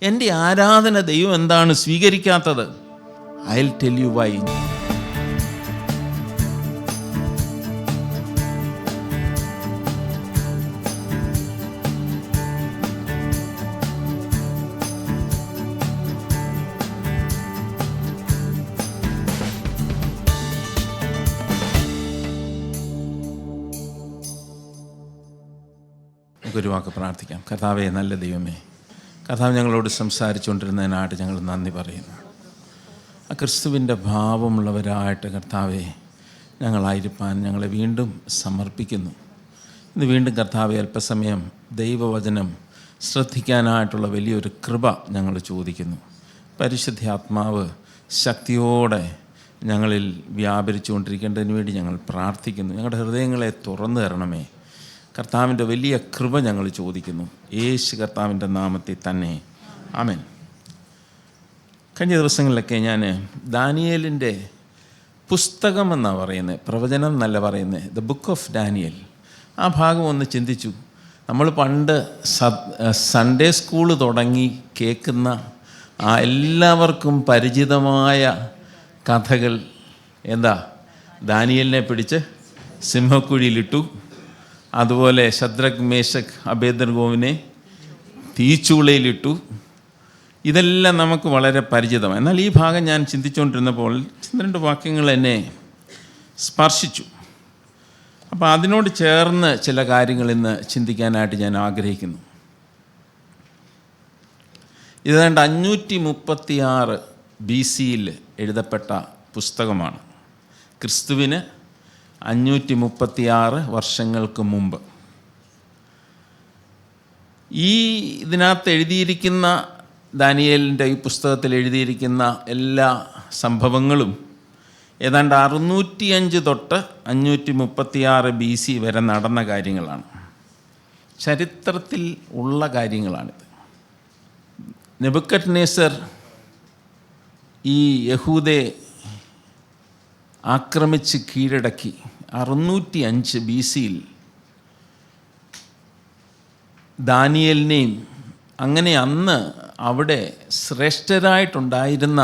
എൻ്റെ ആരാധന ദൈവം എന്താണ് സ്വീകരിക്കാത്തത്? I will tell you why. ഒരു വാക്ക് പ്രാർത്ഥിക്കാം. കർത്താവേ, നല്ല ദൈവമേ, കർത്താവ് ഞങ്ങളോട് സംസാരിച്ചുകൊണ്ടിരുന്നതിനായിട്ട് ഞങ്ങൾ നന്ദി പറയുന്നു. ആ ക്രിസ്തുവിൻ്റെ ഭാവമുള്ളവരായിട്ട് കർത്താവെ ഞങ്ങളായിരിക്കാൻ ഞങ്ങളെ വീണ്ടും സമർപ്പിക്കുന്നു. ഇന്ന് വീണ്ടും കർത്താവെ അല്പസമയം ദൈവവചനം ശ്രദ്ധിക്കാനായിട്ടുള്ള വലിയൊരു കൃപ ഞങ്ങൾ ചോദിക്കുന്നു. പരിശുദ്ധാത്മാവ് ശക്തിയോടെ ഞങ്ങളിൽ വ്യാപരിച്ചുകൊണ്ടിരിക്കേണ്ടതിന് വേണ്ടി ഞങ്ങൾ പ്രാർത്ഥിക്കുന്നു. ഞങ്ങളുടെ ഹൃദയങ്ങളെ തുറന്നു തരണമേ. കർത്താവിൻ്റെ വലിയ കൃപ ഞങ്ങൾ ചോദിക്കുന്നു, യേശു കർത്താവിൻ്റെ നാമത്തിൽ തന്നെ, ആമേൻ. കഴിഞ്ഞ ദിവസങ്ങളിലൊക്കെ ഞാൻ ദാനിയേലിൻ്റെ പുസ്തകമെന്നാണ് പറയുന്നത്, പ്രവചനം എന്നല്ല പറയുന്നത്, ദ ബുക്ക് ഓഫ് ഡാനിയേൽ. ആ ഭാഗം ഒന്ന് ചിന്തിച്ചു. നമ്മൾ പണ്ട് സൺഡേ സ്കൂള് തുടങ്ങി കേൾക്കുന്ന ആ എല്ലാവർക്കും പരിചിതമായ കഥകൾ എന്താ? ദാനിയേലിനെ പിടിച്ച് സിംഹക്കുഴിയിലിട്ടു, അതുപോലെ ശദ്രക്, മേശക്, അബേദ്നെഗോവിനെ തീച്ചൂളയിലിട്ടു. ഇതെല്ലാം നമുക്ക് വളരെ പരിചിതമാണ്. എന്നാൽ ഈ ഭാഗം ഞാൻ ചിന്തിച്ചുകൊണ്ടിരുന്നപ്പോൾ 2 വാക്യങ്ങൾ എന്നെ സ്പർശിച്ചു. അപ്പോൾ അതിനോട് ചേർന്ന് ചില കാര്യങ്ങൾ ഇന്ന് ചിന്തിക്കാനായിട്ട് ഞാൻ ആഗ്രഹിക്കുന്നു. ഇതാണ്ട് 536 BC എഴുതപ്പെട്ട പുസ്തകമാണ്. ക്രിസ്തുവിന് 536 വർഷങ്ങൾക്ക് മുമ്പ്. ഇതിനകത്ത് എഴുതിയിരിക്കുന്ന, ദാനിയേലിൻ്റെ ഈ പുസ്തകത്തിൽ എഴുതിയിരിക്കുന്ന എല്ലാ സംഭവങ്ങളും ഏതാണ്ട് 605 തൊട്ട് 536 BC വരെ നടന്ന കാര്യങ്ങളാണ്. ചരിത്രത്തിൽ ഉള്ള കാര്യങ്ങളാണിത്. നെബൂഖദ്നേസർ ഈ യഹൂദയെ ആക്രമിച്ച് കീഴടക്കി 605 BC ദാനിയേലിനെയും അങ്ങനെ അന്ന് അവിടെ ശ്രേഷ്ഠരായിട്ടുണ്ടായിരുന്ന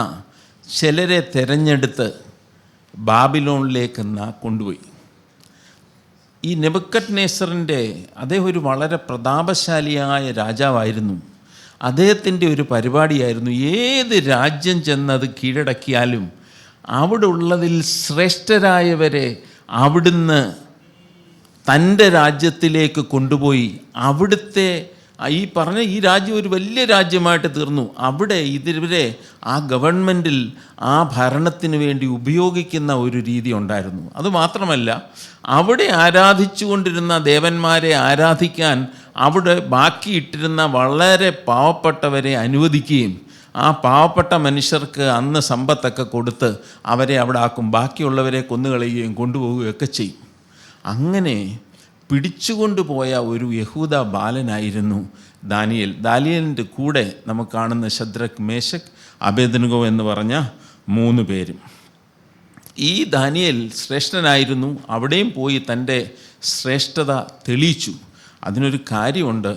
ചിലരെ തിരഞ്ഞെടുത്ത് ബാബിലോണിലേക്ക് കൊണ്ടുപോയി. ഈ നെബൂഖദ്നേസറിൻ്റെ അദ്ദേഹം ഒരു വളരെ പ്രതാപശാലിയായ രാജാവായിരുന്നു. അദ്ദേഹത്തിൻ്റെ ഒരു പരിപാടിയായിരുന്നു, ഏത് രാജ്യം ചെന്നത് കീഴടക്കിയാലും അവിടെ ഉള്ളതിൽ ശ്രേഷ്ഠരായവരെ അവിടുന്ന് തൻ്റെ രാജ്യത്തിലേക്ക് കൊണ്ടുപോയി അവിടുത്തെ ഈ രാജ്യം ഒരു വലിയ രാജ്യമായിട്ട് തീർന്നു. അവിടെ ഇതുവരെ ആ ഗവൺമെൻറ്റിൽ ആ ഭരണത്തിന് വേണ്ടി ഉപയോഗിക്കുന്ന ഒരു രീതി ഉണ്ടായിരുന്നു. അതുമാത്രമല്ല, അവിടെ ആരാധിച്ചു കൊണ്ടിരുന്ന ദേവന്മാരെ ആരാധിക്കാൻ അവിടെ ബാക്കിയിട്ടിരുന്ന വളരെ പാവപ്പെട്ടവരെ അനുവദിക്കുകയും ആ പാവപ്പെട്ട മനുഷ്യർക്ക് അന്ന് സമ്പത്തൊക്കെ കൊടുത്ത് അവരെ അവിടെ ആക്കും, ബാക്കിയുള്ളവരെ കൊന്നുകളയുകയും കൊണ്ടുപോവുകയൊക്കെ ചെയ്യും. അങ്ങനെ പിടിച്ചുകൊണ്ടുപോയ ഒരു യഹൂദ ബാലനായിരുന്നു ദാനിയേൽ. ദാനിയേലിൻ്റെ കൂടെ നമുക്ക് കാണുന്ന ശദ്രക്, മേശക്, അബേദ്നെഗോ എന്ന് പറഞ്ഞ 3 പേരും. ഈ ദാനിയേൽ ശ്രേഷ്ഠനായിരുന്നു. അവിടെയും പോയി തൻ്റെ ശ്രേഷ്ഠത തെളിയിച്ചു. അതിനൊരു കാര്യമുണ്ട്.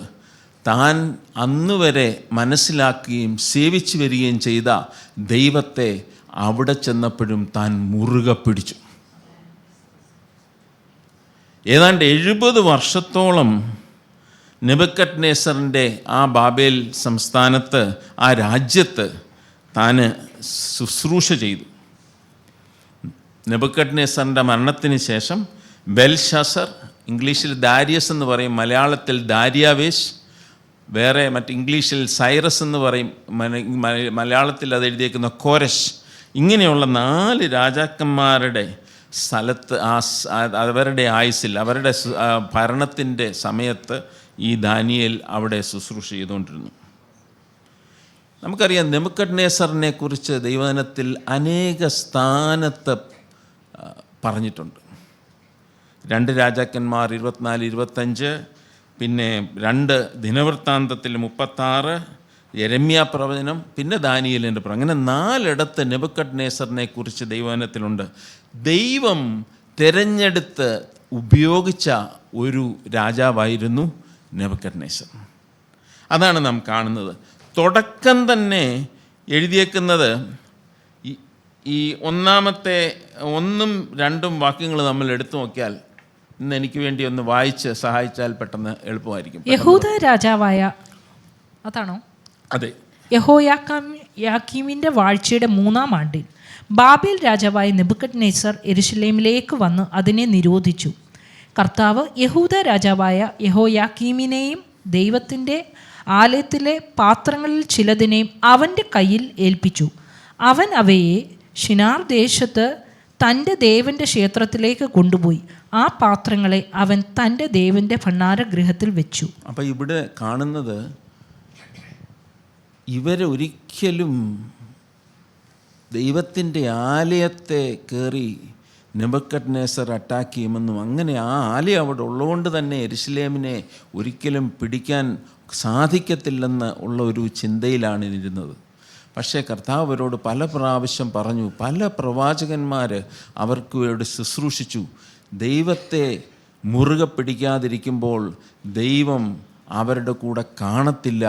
താൻ അന്നുവരെ മനസ്സിലാക്കുകയും സേവിച്ചു വരികയും ചെയ്ത ദൈവത്തെ അവിടെ ചെന്നപ്പോഴും താൻ മുറുകെ പിടിച്ചു. ഏതാണ്ട് 70 വർഷത്തോളം നെബൂഖദ്നേസറിൻ്റെ ആ ബാബേൽ സംസ്ഥാനത്ത്, ആ രാജ്യത്ത് താൻ ശുശ്രൂഷ ചെയ്തു. നെബൂഖദ്നേസറിൻ്റെ മരണത്തിന് ശേഷം ബെൽഷസർ, ഇംഗ്ലീഷിൽ ദാരിയസ് എന്ന് പറയും, മലയാളത്തിൽ ദാര്യാവേശ്, വേറെ ഇംഗ്ലീഷിൽ സൈറസ് എന്ന് പറയും, മലയാളത്തിൽ അത് എഴുതിയേക്കുന്ന കോരശ്, ഇങ്ങനെയുള്ള 4 രാജാക്കന്മാരുടെ സ്ഥലത്ത് അവരുടെ ആയുസ്സിൽ, അവരുടെ ഭരണത്തിൻ്റെ സമയത്ത് ഈ ദാനിയേൽ അവിടെ ശുശ്രൂഷ ചെയ്തുകൊണ്ടിരുന്നു. നമുക്കറിയാം, നെബൂഖദ്നേസറിനെ കുറിച്ച് ദൈവവചനത്തിൽ അനേക സ്ഥാനത്ത് പറഞ്ഞിട്ടുണ്ട്. 2 രാജാക്കന്മാർ 24-25, പിന്നെ 2 ദിനവൃത്താന്തത്തിൽ 36, യെരമ്യ പ്രവചനം, പിന്നെ ദാനിയേലിൻ്റെ പ്രവചനം. അങ്ങനെ 4 ഇടത്ത് നെബൂഖദ്നേസറിനെ കുറിച്ച് ദൈവവചനത്തിലുണ്ട്. ദൈവം തിരഞ്ഞെടുത്ത് ഉപയോഗിച്ച ഒരു രാജാവായിരുന്നു നെബൂഖദ്നേസർ. അതാണ് നാം കാണുന്നത്. തുടക്കം തന്നെ എഴുതിയേക്കുന്നത് ഈ ഒന്നാമത്തെ 1ഉം 2ഉം വാക്യങ്ങൾ നമ്മൾ എടുത്തു നോക്കിയാൽ, ഇന്ന് എനിക്ക് വേണ്ടി ഒന്ന് വായിച്ച് സഹായിച്ചാൽ പെട്ടെന്ന് എളുപ്പമായിരിക്കും. യഹൂദ രാജാവായ, അതാണോ? അതെ. യഹോയാക്കീമിന്റെ വാഴ്ചയുടെ 3-ാം ആണ്ടിൽ ബാബേൽ രാജാവായ നെബൂഖദ്നേസർ യെരുശലേമിലേക്ക് വന്ന് അതിനെ നിരോധിച്ചു. കർത്താവ് യഹൂദ രാജാവായ യഹോയാക്കീമിനെയും ദൈവത്തിൻ്റെ ആലയത്തിലെ പാത്രങ്ങളിൽ ചിലതിനെയും അവൻ്റെ കയ്യിൽ ഏൽപ്പിച്ചു. അവൻ അവയെ ഷിനാർ ദേശത്ത് തൻ്റെ ദേവൻ്റെ ക്ഷേത്രത്തിലേക്ക് കൊണ്ടുപോയി. ആ പാത്രങ്ങളെ അവൻ തൻ്റെ ദേവൻ്റെ ഭണ്ഡാരഗൃഹത്തിൽ വെച്ചു. അപ്പം ഇവിടെ കാണുന്നത്, ഇവരൊരിക്കലും ദൈവത്തിൻ്റെ ആലയത്തെ കയറി നെബൂഖദ്നേസർ അറ്റാക്ക് ചെയ്യുമെന്നും, അങ്ങനെ ആ ആലയം അവിടെ ഉള്ളതുകൊണ്ട് തന്നെ യെരുശലേമിനെ ഒരിക്കലും പിടിക്കാൻ സാധിക്കത്തില്ലെന്ന് ഉള്ള ഒരു ചിന്തയിലാണ് ഇരുന്നത്. പക്ഷേ കർത്താവ് അവരോട് പല പ്രാവശ്യം പറഞ്ഞു, പല പ്രവാചകന്മാർ അവർക്ക് വേണ്ടി ശുശ്രൂഷിച്ചു. ദൈവത്തെ മുറുകെ പിടിക്കാതിരിക്കുമ്പോൾ ദൈവം അവരുടെ കൂടെ കാണത്തില്ല.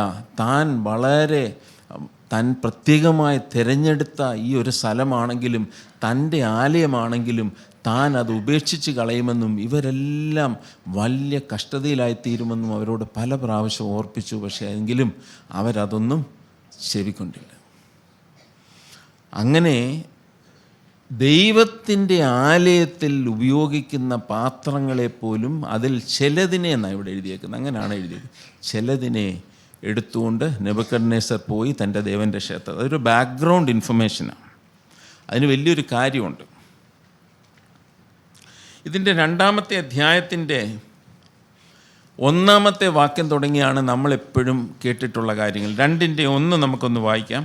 താൻ പ്രത്യേകമായി തിരഞ്ഞെടുത്ത ഈ ഒരു സ്ഥലമാണെങ്കിലും തൻ്റെ ആലയമാണെങ്കിലും താൻ അത് ഉപേക്ഷിച്ച് കളയുമെന്നും ഇവരെല്ലാം വലിയ കഷ്ടതയിലായിത്തീരുമെന്നും അവരോട് പല പ്രാവശ്യം ഓർപ്പിച്ചു. പക്ഷേ എങ്കിലും അവരതൊന്നും ചെവിക്കൊണ്ടില്ല. അങ്ങനെ ദൈവത്തിൻ്റെ ആലയത്തിൽ ഉപയോഗിക്കുന്ന പാത്രങ്ങളെപ്പോലും അതിൽ ചിലതിനെ എന്നാണ് ഇവിടെ എഴുതിയേക്കുന്നത്. അങ്ങനെയാണ് എഴുതിയത്. ചിലതിനെ എടുത്തുകൊണ്ട് നെബൂഖദ്നേസർ പോയി തൻ്റെ ദേവൻ്റെ ക്ഷേത്രം. അതൊരു ബാക്ക്ഗ്രൗണ്ട് ഇൻഫർമേഷനാണ്. അതിന് വലിയൊരു കാര്യമുണ്ട്. ഇതിൻ്റെ 2-ാമത്തെ അധ്യായത്തിൻ്റെ 1-ാമത്തെ വാക്യം തുടങ്ങിയാണ് നമ്മളെപ്പോഴും കേട്ടിട്ടുള്ള കാര്യങ്ങൾ. 2-ന്റെ-1 നമുക്കൊന്ന് വായിക്കാം.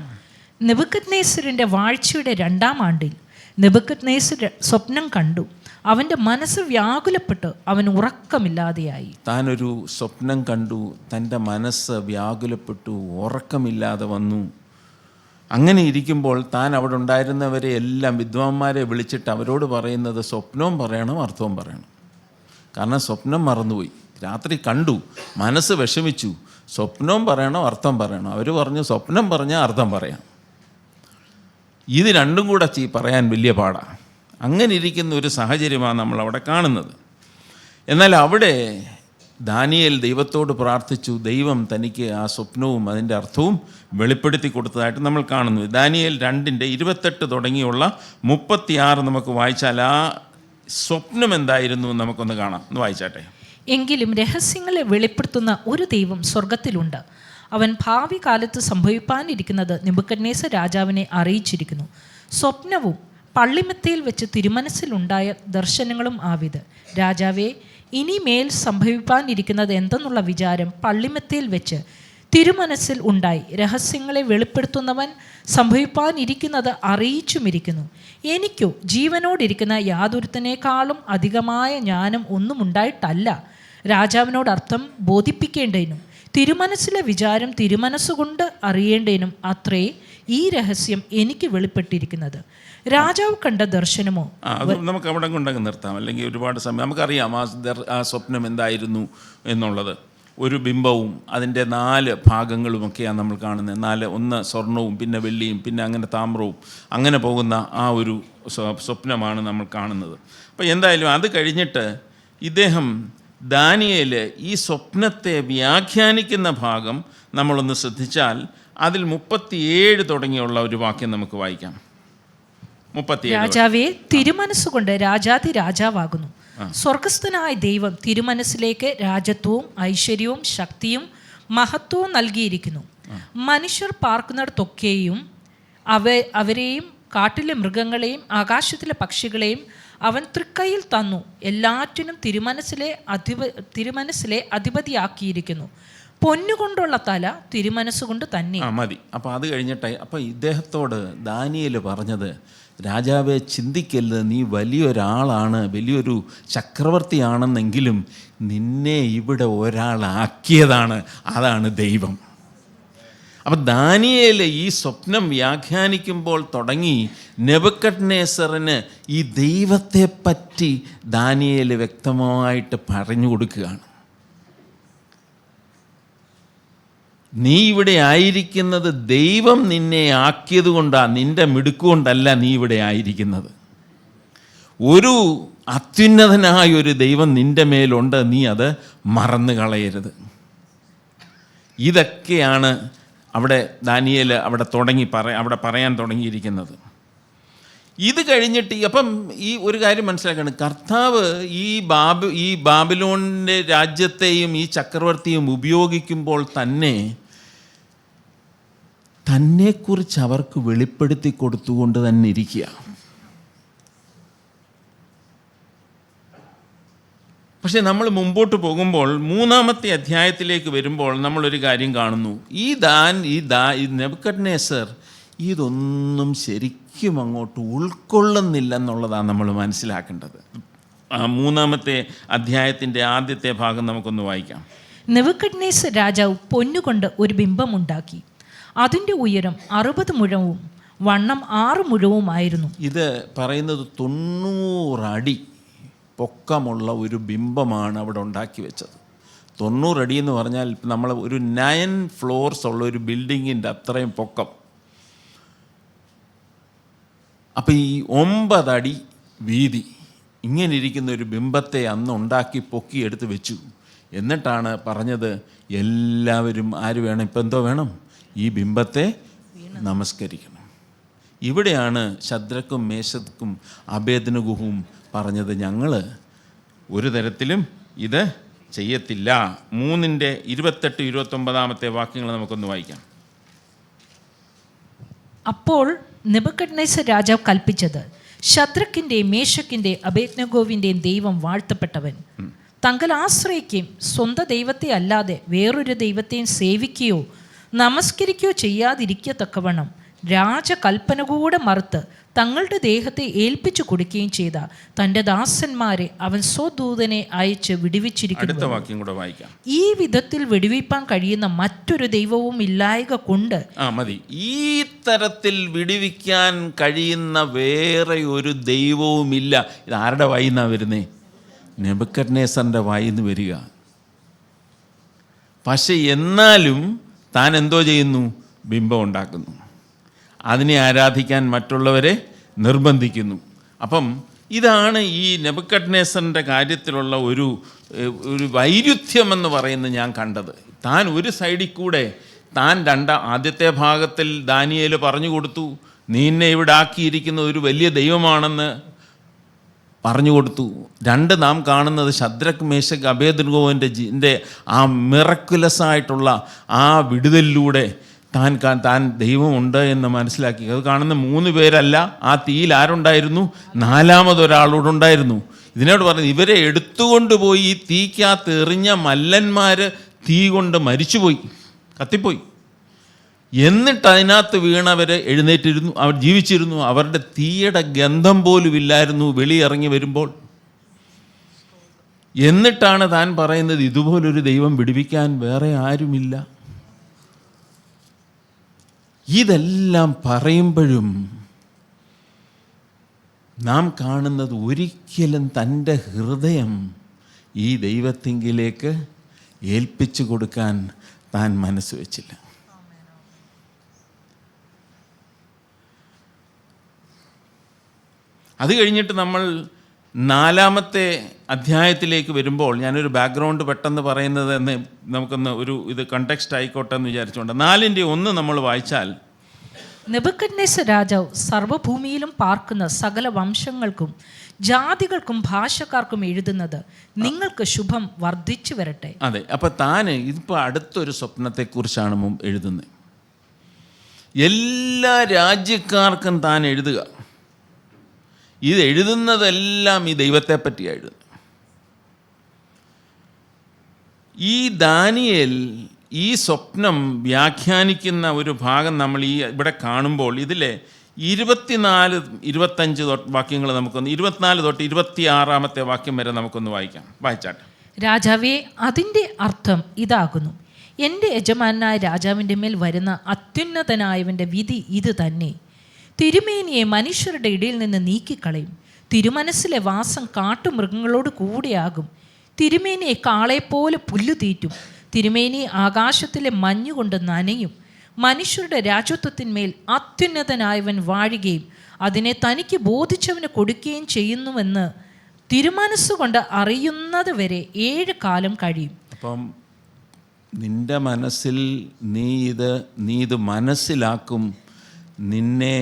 നെബൂഖദ്നേസറിൻ്റെ വാഴ്ചയുടെ 2-ാം ആണ്ടിൽ നെബൂഖദ്നേസർ സ്വപ്നം കണ്ടു. അവൻ്റെ മനസ്സ് വ്യാകുലപ്പെട്ട് അവൻ ഉറക്കമില്ലാതെയായി. താനൊരു സ്വപ്നം കണ്ടു, തൻ്റെ മനസ്സ് വ്യാകുലപ്പെട്ടു, ഉറക്കമില്ലാതെ വന്നു. അങ്ങനെ ഇരിക്കുമ്പോൾ താൻ അവിടെ ഉണ്ടായിരുന്നവരെ എല്ലാം വിദ്വാന്മാരെ വിളിച്ചിട്ട് അവരോട് പറയുന്നത് സ്വപ്നവും പറയണം, അർത്ഥവും പറയണം. കാരണം സ്വപ്നം മറന്നുപോയി. രാത്രി കണ്ടു, മനസ്സ് വിഷമിച്ചു, സ്വപ്നവും പറയണം, അർത്ഥം പറയണം. അവർ പറഞ്ഞു സ്വപ്നം പറഞ്ഞാൽ അർത്ഥം പറയാം. ഇത് രണ്ടും കൂടെ പറയാൻ വലിയ പാടാണ്. അങ്ങനെ ഇരിക്കുന്ന ഒരു സാഹചര്യമാണ് നമ്മളവിടെ കാണുന്നത്. എന്നാൽ അവിടെ ദാനിയേൽ ദൈവത്തോട് പ്രാർത്ഥിച്ചു. ദൈവം തനിക്ക് ആ സ്വപ്നവും അതിൻ്റെ അർത്ഥവും വെളിപ്പെടുത്തി കൊടുത്തതായിട്ട് നമ്മൾ കാണുന്നു. ദാനിയേൽ 2:28 തുടങ്ങിയുള്ള 36 നമുക്ക് വായിച്ചാൽ ആ സ്വപ്നം എന്തായിരുന്നു നമുക്കൊന്ന് കാണാം. ഒന്ന് വായിച്ചാട്ടെ. എങ്കിലും രഹസ്യങ്ങളെ വെളിപ്പെടുത്തുന്ന ഒരു ദൈവം സ്വർഗത്തിലുണ്ട്. അവൻ ഭാവി കാലത്ത് സംഭവിപ്പാനിരിക്കുന്നത് നെബൂഖദ്നേസർ രാജാവിനെ അറിയിച്ചിരിക്കുന്നു. സ്വപ്നവും പള്ളിമെത്തയിൽ വെച്ച് തിരുമനസ്സിലുണ്ടായ ദർശനങ്ങളും ആവിത്. രാജാവേ, ഇനിമേൽ സംഭവിപ്പാനിരിക്കുന്നത് എന്തെന്നുള്ള വിചാരം പള്ളിമെത്തയിൽ വെച്ച് തിരുമനസ്സിൽ ഉണ്ടായി. രഹസ്യങ്ങളെ വെളിപ്പെടുത്തുന്നവൻ സംഭവിപ്പാനിരിക്കുന്നത് അറിയിച്ചുമിരിക്കുന്നു. എനിക്കോ ജീവനോടിരിക്കുന്ന യാതൊരുത്തനേക്കാളും അധികമായ ജ്ഞാനം ഒന്നും ഉണ്ടായിട്ടല്ല രാജാവിനോട് അർത്ഥം ബോധിപ്പിക്കേണ്ടതിനും തിരുമനസ്സിലെ വിചാരം തിരുമനസ്സുകൊണ്ട് അറിയേണ്ടതിനും അത്രേ ഈ രഹസ്യം എനിക്ക് വെളിപ്പെട്ടിരിക്കുന്നത്. രാജാവ് കണ്ട ദർശനമോ അത് നമുക്ക് അവിടെ കൊണ്ടങ്ങ് നിർത്താം, അല്ലെങ്കിൽ ഒരുപാട് സമയം. നമുക്കറിയാം ആ സ്വപ്നം എന്തായിരുന്നു എന്നുള്ളത്. ഒരു ബിംബവും അതിൻ്റെ 4 ഭാഗങ്ങളുമൊക്കെയാണ് നമ്മൾ കാണുന്നത്. ഒന്ന് സ്വർണവും പിന്നെ വെള്ളിയും പിന്നെ അങ്ങനെ താമ്രവും അങ്ങനെ പോകുന്ന ആ ഒരു സ്വപ്നമാണ് നമ്മൾ കാണുന്നത്. അപ്പോൾ എന്തായാലും അത് കഴിഞ്ഞിട്ട് ഇദ്ദേഹം ദാനിയേൽ ഈ സ്വപ്നത്തെ വ്യാഖ്യാനിക്കുന്ന ഭാഗം നമ്മളൊന്ന് ശ്രദ്ധിച്ചാൽ അതിൽ 37 തുടങ്ങിയുള്ള ഒരു വാക്യം നമുക്ക് വായിക്കാം. 37. രാജാവേ, തിരുമനസ്സുകൊണ്ട് രാജാതി രാജാവാകുന്നു. സ്വർഗസ്ഥനായ ദൈവം തിരുമനസ്സിലേക്ക് രാജത്വവും ഐശ്വര്യവും ശക്തിയും മഹത്വവും നൽകിയിരിക്കുന്നു. മനുഷ്യർ പാർക്കുന്നിടത്തൊക്കെയും അവരെയും കാട്ടിലെ മൃഗങ്ങളെയും ആകാശത്തിലെ പക്ഷികളെയും അവൻ തൃക്കൈയിൽ തന്നു. എല്ലാറ്റിനും തിരുമനസ്സിലെ അധിപതിയാക്കിയിരിക്കുന്നു. പൊന്നുകൊണ്ടുള്ള തല തിരുമനസ്സുകൊണ്ട് തന്നെ. മതി. അപ്പോൾ അത് കഴിഞ്ഞിട്ട് അപ്പോൾ ഇദ്ദേഹത്തോട് ദാനിയേൽ പറഞ്ഞത്, രാജാവെ ചിന്തിക്കരുത്, നീ വലിയൊരാളാണ്, വലിയൊരു ചക്രവർത്തിയാണെന്നെങ്കിലും നിന്നെ ഇവിടെ ഒരാളാക്കിയതാണ്, അതാണ് ദൈവം. അപ്പം ദാനിയേൽ ഈ സ്വപ്നം വ്യാഖ്യാനിക്കുമ്പോൾ തുടങ്ങി നെബൂഖദ്നേസറിന് ഈ ദൈവത്തെപ്പറ്റി ദാനിയേൽ വ്യക്തമായിട്ട് പറഞ്ഞു കൊടുക്കുകയാണ്. നീ ഇവിടെ ആയിരിക്കുന്നത് ദൈവം നിന്നെ ആക്കിയത് കൊണ്ടാണ്, നിൻ്റെ മിടുക്കുകൊണ്ടല്ല നീ ഇവിടെ ആയിരിക്കുന്നത്. ഒരു അത്യുന്നതനായ ഒരു ദൈവം നിൻ്റെ മേലുണ്ട്, നീ അത് മറന്നു കളയരുത്. ഇതൊക്കെയാണ് അവിടെ ദാനിയേൽ അവിടെ പറയാൻ തുടങ്ങിയിരിക്കുന്നത്. ഇത് കഴിഞ്ഞിട്ട് അപ്പം ഈ ഒരു കാര്യം മനസ്സിലാക്കണം, കർത്താവ് ഈ ബാബിലോണിൻ്റെ രാജ്യത്തെയും ഈ ചക്രവർത്തിയും ഉപയോഗിക്കുമ്പോൾ തന്നെക്കുറിച്ച് അവർക്ക് വെളിപ്പെടുത്തി കൊടുത്തുകൊണ്ട് തന്നെ ഇരിക്കുക. പക്ഷെ നമ്മൾ മുമ്പോട്ട് പോകുമ്പോൾ 3-ാമത്തെ അധ്യായത്തിലേക്ക് വരുമ്പോൾ നമ്മളൊരു കാര്യം കാണുന്നു. ഈ നെബൂഖദ്നേസർ ഇതൊന്നും ശരിക്കും അങ്ങോട്ട് ഉൾക്കൊള്ളുന്നില്ലെന്നുള്ളതാണ് നമ്മൾ മനസ്സിലാക്കേണ്ടത്. 3-ാമത്തെ അധ്യായത്തിൻ്റെ ആദ്യത്തെ ഭാഗം നമുക്കൊന്ന് വായിക്കാം. നെബൂഖദ്നേസർ രാജാവ് പൊന്നുകൊണ്ട് ഒരു ബിംബമുണ്ടാക്കി. അതിൻ്റെ ഉയരം 60 മുഴവും വണ്ണം 6 മുഴവുമായിരുന്നു. ഇത് പറയുന്നത് 90 അടി പൊക്കമുള്ള ഒരു ബിംബമാണ് അവിടെ ഉണ്ടാക്കി വെച്ചത്. 90 അടി എന്ന് പറഞ്ഞാൽ നമ്മൾ ഒരു 9 ഫ്ലോർസ് ഉള്ള ഒരു ബിൽഡിങ്ങിൻ്റെ അത്രയും പൊക്കം. അപ്പം ഈ 9 അടി വീതി ഇങ്ങനെ ഇരിക്കുന്ന ഒരു ബിംബത്തെ അന്ന് ഉണ്ടാക്കി പൊക്കിയെടുത്ത് വെച്ചു. എന്നിട്ടാണ് പറഞ്ഞത്, എല്ലാവരും ആര് വേണം, ഇപ്പം എന്തോ വേണം, ഈ ബിംബത്തെ നമസ്കരിക്കണം. ഇവിടെയാണ് ശദ്രക്കും മേശക്കും അബേദ്നെഗോവും പറഞ്ഞത്, ഞങ്ങൾ ഒരു തരത്തിലും ഇത് ചെയ്യത്തില്ല. 3:28-29 വാക്യങ്ങൾ നമുക്കൊന്ന് വായിക്കാം. അപ്പോൾ നെബൂഖദ്നേസർ രാജാവ് കൽപ്പിച്ചത്, ശദ്രക്കിൻ്റെയും മേശക്കിൻ്റെയും അബേദ്നെഗോവിൻ്റെയും ദൈവം വാഴ്ത്തപ്പെട്ടവൻ. തങ്ങൾ ആശ്രയിക്കുകയും സ്വന്തം ദൈവത്തെ അല്ലാതെ വേറൊരു ദൈവത്തെയും സേവിക്കുകയോ നമസ്കരിക്കുകയോ ചെയ്യാതിരിക്കത്തക്കവണ്ണം രാജകൽപ്പന കൂടെ മറുത്ത് തങ്ങളുടെ ദേഹത്തെ ഏൽപ്പിച്ചു കൊടുക്കുകയും ചെയ്ത തൻ്റെ ദാസന്മാരെ അവൻ സ്വദൂതനെ അയച്ച് വിടുവിച്ചിരിക്കുന്നു. ഈ വിധത്തിൽ വിടുവിപ്പാൻ കഴിയുന്ന മറ്റൊരു ദൈവവും ഇല്ലായക കൊണ്ട് മതി. ഈ തരത്തിൽ വിടുവിക്കാൻ കഴിയുന്ന വേറെ ഒരു ദൈവവുമില്ല. ഇത് ആരുടെ വായിന്നാ വരുന്നേ? നെബൂഖദ്നേസറിൻ്റെ വായിന്ന് വരിക. പക്ഷെ എന്നാലും താൻ എന്തോ ചെയ്യുന്നു? ബിംബം ഉണ്ടാക്കുന്നു, അതിനെ ആരാധിക്കാൻ മറ്റുള്ളവരെ നിർബന്ധിക്കുന്നു. അപ്പം ഇതാണ് ഈ നെബൂഖദ്നേസറിൻ്റെ കാര്യത്തിലുള്ള ഒരു വൈരുദ്ധ്യമെന്ന് പറയുന്നത് ഞാൻ കണ്ടത്. താൻ ഒരു സൈഡിൽ കൂടെ ആദ്യത്തെ ഭാഗത്തിൽ ദാനിയേൽ പറഞ്ഞു കൊടുത്തു, നിന്നെ ഇവിടെ ആക്കിയിരിക്കുന്ന ഒരു വലിയ ദൈവമാണെന്ന് പറഞ്ഞു കൊടുത്തു. നാം കാണുന്നത് ശദ്രക്ക് മേശക്ക് അബേദ്നെഗോവിൻ്റെ ആ മിറക്കുലസായിട്ടുള്ള ആ വിടുതലിലൂടെ താൻ ദൈവമുണ്ട് എന്ന് മനസ്സിലാക്കി. അത് കാണുന്ന 3 പേരല്ല, ആ തീയിൽ ആരുണ്ടായിരുന്നു? 4ാമതൊരാളോടുണ്ടായിരുന്നു. ഇതിനോട് പറഞ്ഞു, ഇവരെ എടുത്തുകൊണ്ടുപോയി ഈ തീക്കകത്ത് എറിഞ്ഞ മല്ലന്മാർ തീ കൊണ്ട് മരിച്ചുപോയി, കത്തിപ്പോയി. എന്നിട്ട് അതിനകത്ത് വീണവർ എഴുന്നേറ്റിരുന്നു, അവർ ജീവിച്ചിരുന്നു. അവരുടെ തീയുടെ ഗന്ധം പോലും ഇല്ലായിരുന്നു വെളിയിറങ്ങി വരുമ്പോൾ. എന്നിട്ടാണ് താൻ പറയുന്നത്, ഇതുപോലൊരു ദൈവം വിടുവിക്കാൻ വേറെ ആരുമില്ല. ഇതെല്ലാം പറയുമ്പോഴും നാം കാണുന്നത് ഒരിക്കലും തൻ്റെ ഹൃദയം ഈ ദൈവത്തിങ്കിലേക്ക് ഏൽപ്പിച്ചു കൊടുക്കാൻ താൻ മനസ്സ് വെച്ചില്ല. അത് കഴിഞ്ഞിട്ട് നമ്മൾ 4-ാമത്തെ അധ്യായത്തിലേക്ക് വരുമ്പോൾ, ഞാനൊരു ബാക്ക്ഗ്രൗണ്ട് പെട്ടെന്ന് പറയുന്നത് എന്ന് നമുക്കൊന്ന് ഇത് കണ്ടെക്സ്റ്റ് ആയിക്കോട്ടെ എന്ന് വിചാരിച്ചുകൊണ്ട് 4:1 നമ്മൾ വായിച്ചാൽ, നെബൂഖദ്നേസർ രാജാവ് സർവ്വഭൂമിയിലും പാർക്കുന്ന സകല വംശങ്ങൾക്കും ജാതികൾക്കും ഭാഷക്കാർക്കും എഴുതുന്നത്, നിങ്ങൾക്ക് ശുഭം വർദ്ധിച്ചു വരട്ടെ. അതെ, അപ്പം ഇതിപ്പോൾ അടുത്തൊരു സ്വപ്നത്തെക്കുറിച്ചാണ് എഴുതുന്നത്. എല്ലാ രാജ്യക്കാർക്കും താൻ എഴുതുക. ഇത് എഴുതുന്നതെല്ലാം ഈ ദൈവത്തെ പറ്റിയാണ് എഴുതുന്നത്. ഈ ദാനിയേൽ ഈ സ്വപ്നം വ്യാഖ്യാനിക്കുന്ന ഒരു ഭാഗം നമ്മൾ ഇവിടെ കാണുമ്പോൾ ഇതിലെ 24-25 വാക്യങ്ങൾ നമുക്കൊന്ന് 24 തൊട്ട് 26 വാക്യം വരെ നമുക്കൊന്ന് വായിച്ചാട്ടെ. രാജാവേ, അതിൻ്റെ അർത്ഥം ഇതാകുന്നു: എൻ്റെ യജമാനായ രാജാവിൻ്റെ മേൽ വരുന്ന അത്യുന്നതനായവൻ്റെ വിധി ഇത് തന്നെ. തിരുമേനിയെ മനുഷ്യരുടെ ഇടയിൽ നിന്ന് നീക്കിക്കളയും. തിരുമനസ്സിലെ വാസം കാട്ടുമൃഗങ്ങളോട് കൂടെയാകും. തിരുമേനിയെ കാളയെപ്പോലെ പുല്ലു തീറ്റും. തിരുമേനി ആകാശത്തിലെ മഞ്ഞുകൊണ്ട് നനയും. മനുഷ്യരുടെ രാജത്വത്തിന്മേൽ അത്യുന്നതനായവൻ വാഴുകയും അതിനെ തനിക്ക് ബോധിച്ചവന് കൊടുക്കുകയും ചെയ്യുന്നുവെന്ന് തിരുമനസ്സുകൊണ്ട് അറിയുന്നത് വരെ 7 കാലം കഴിയും. അപ്പം നിൻ്റെ മനസ്സിൽ നീ ഇത് മനസ്സിലാക്കും. നിന്നെ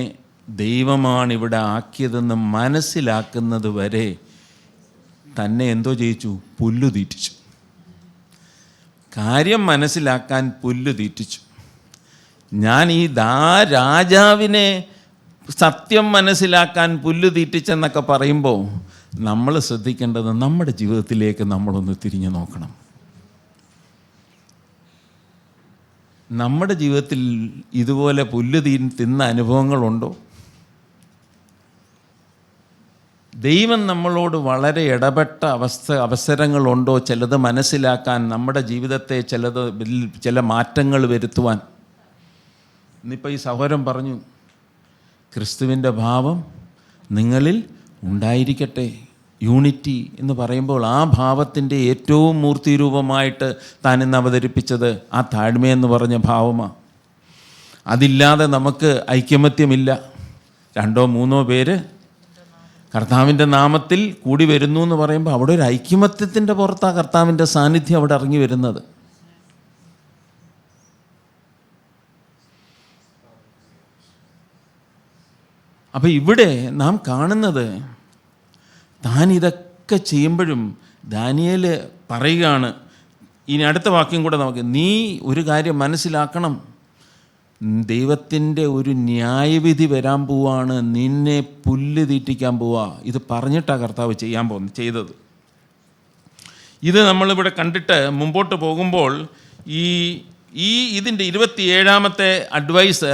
ദൈവമാണ് ഇവിടെ ആക്കിയതെന്ന് മനസ്സിലാക്കുന്നത് വരെ തന്നെ എന്തോ ചെയ്യിച്ചു? പുല്ലു തീറ്റിച്ചു. കാര്യം മനസ്സിലാക്കാൻ പുല്ലു തീറ്റിച്ചു. ഞാൻ ഈ രാജാവിനെ സത്യം മനസ്സിലാക്കാൻ പുല്ലു തീറ്റിച്ചെന്നൊക്കെ പറയുമ്പോൾ നമ്മൾ ശ്രദ്ധിക്കേണ്ടത് നമ്മുടെ ജീവിതത്തിലേക്ക് നമ്മളൊന്ന് തിരിഞ്ഞു നോക്കണം. നമ്മുടെ ജീവിതത്തിൽ ഇതുപോലെ പുല്ല് തിന്ന അനുഭവങ്ങളുണ്ടോ? ദൈവം നമ്മളോട് വളരെ ഇടപെട്ട അവസരങ്ങളുണ്ടോ ചിലത് മനസ്സിലാക്കാൻ, നമ്മുടെ ജീവിതത്തെ ചില മാറ്റങ്ങൾ വരുത്തുവാൻ? ഇന്നിപ്പോൾ ഈ സഹോദരൻ പറഞ്ഞു, ക്രിസ്തുവിൻ്റെ ഭാവം നിങ്ങളിൽ ഉണ്ടായിരിക്കട്ടെ. യൂണിറ്റി എന്ന് പറയുമ്പോൾ ആ ഭാവത്തിൻ്റെ ഏറ്റവും മൂർത്തിരൂപമായിട്ട് താൻ ഇന്ന് അവതരിപ്പിച്ചത് ആ താഴ്മയെന്ന് പറഞ്ഞ ഭാവമാണ്. അതില്ലാതെ നമുക്ക് ഐക്യമത്യമില്ല. 2 or 3 പേര് കർത്താവിൻ്റെ നാമത്തിൽ കൂടി വരുന്നു എന്ന് പറയുമ്പോൾ അവിടെ ഒരു ഐക്യമത്യത്തിൻ്റെ പുറത്താണ് കർത്താവിൻ്റെ സാന്നിധ്യം അവിടെ ഇറങ്ങി വരുന്നത്. അപ്പോൾ ഇവിടെ നാം കാണുന്നത്, താൻ ഇതൊക്കെ ചെയ്യുമ്പോഴും ദാനിയേൽ പറയുകയാണ്, ഇനി അടുത്ത വാക്യം കൂടെ നമുക്ക്, നീ ഒരു കാര്യം മനസ്സിലാക്കണം, ദൈവത്തിൻ്റെ ഒരു ന്യായവിധി വരാൻ പോവാണ്, നിന്നെ പുല്ല് തീറ്റിക്കാൻ പോവാ. ഇത് പറഞ്ഞിട്ടാണ് കർത്താവ് ചെയ്തത്. ഇത് നമ്മളിവിടെ കണ്ടിട്ട് മുമ്പോട്ട് പോകുമ്പോൾ ഇതിൻ്റെ 27ാമത്തെ അഡ്വൈസ്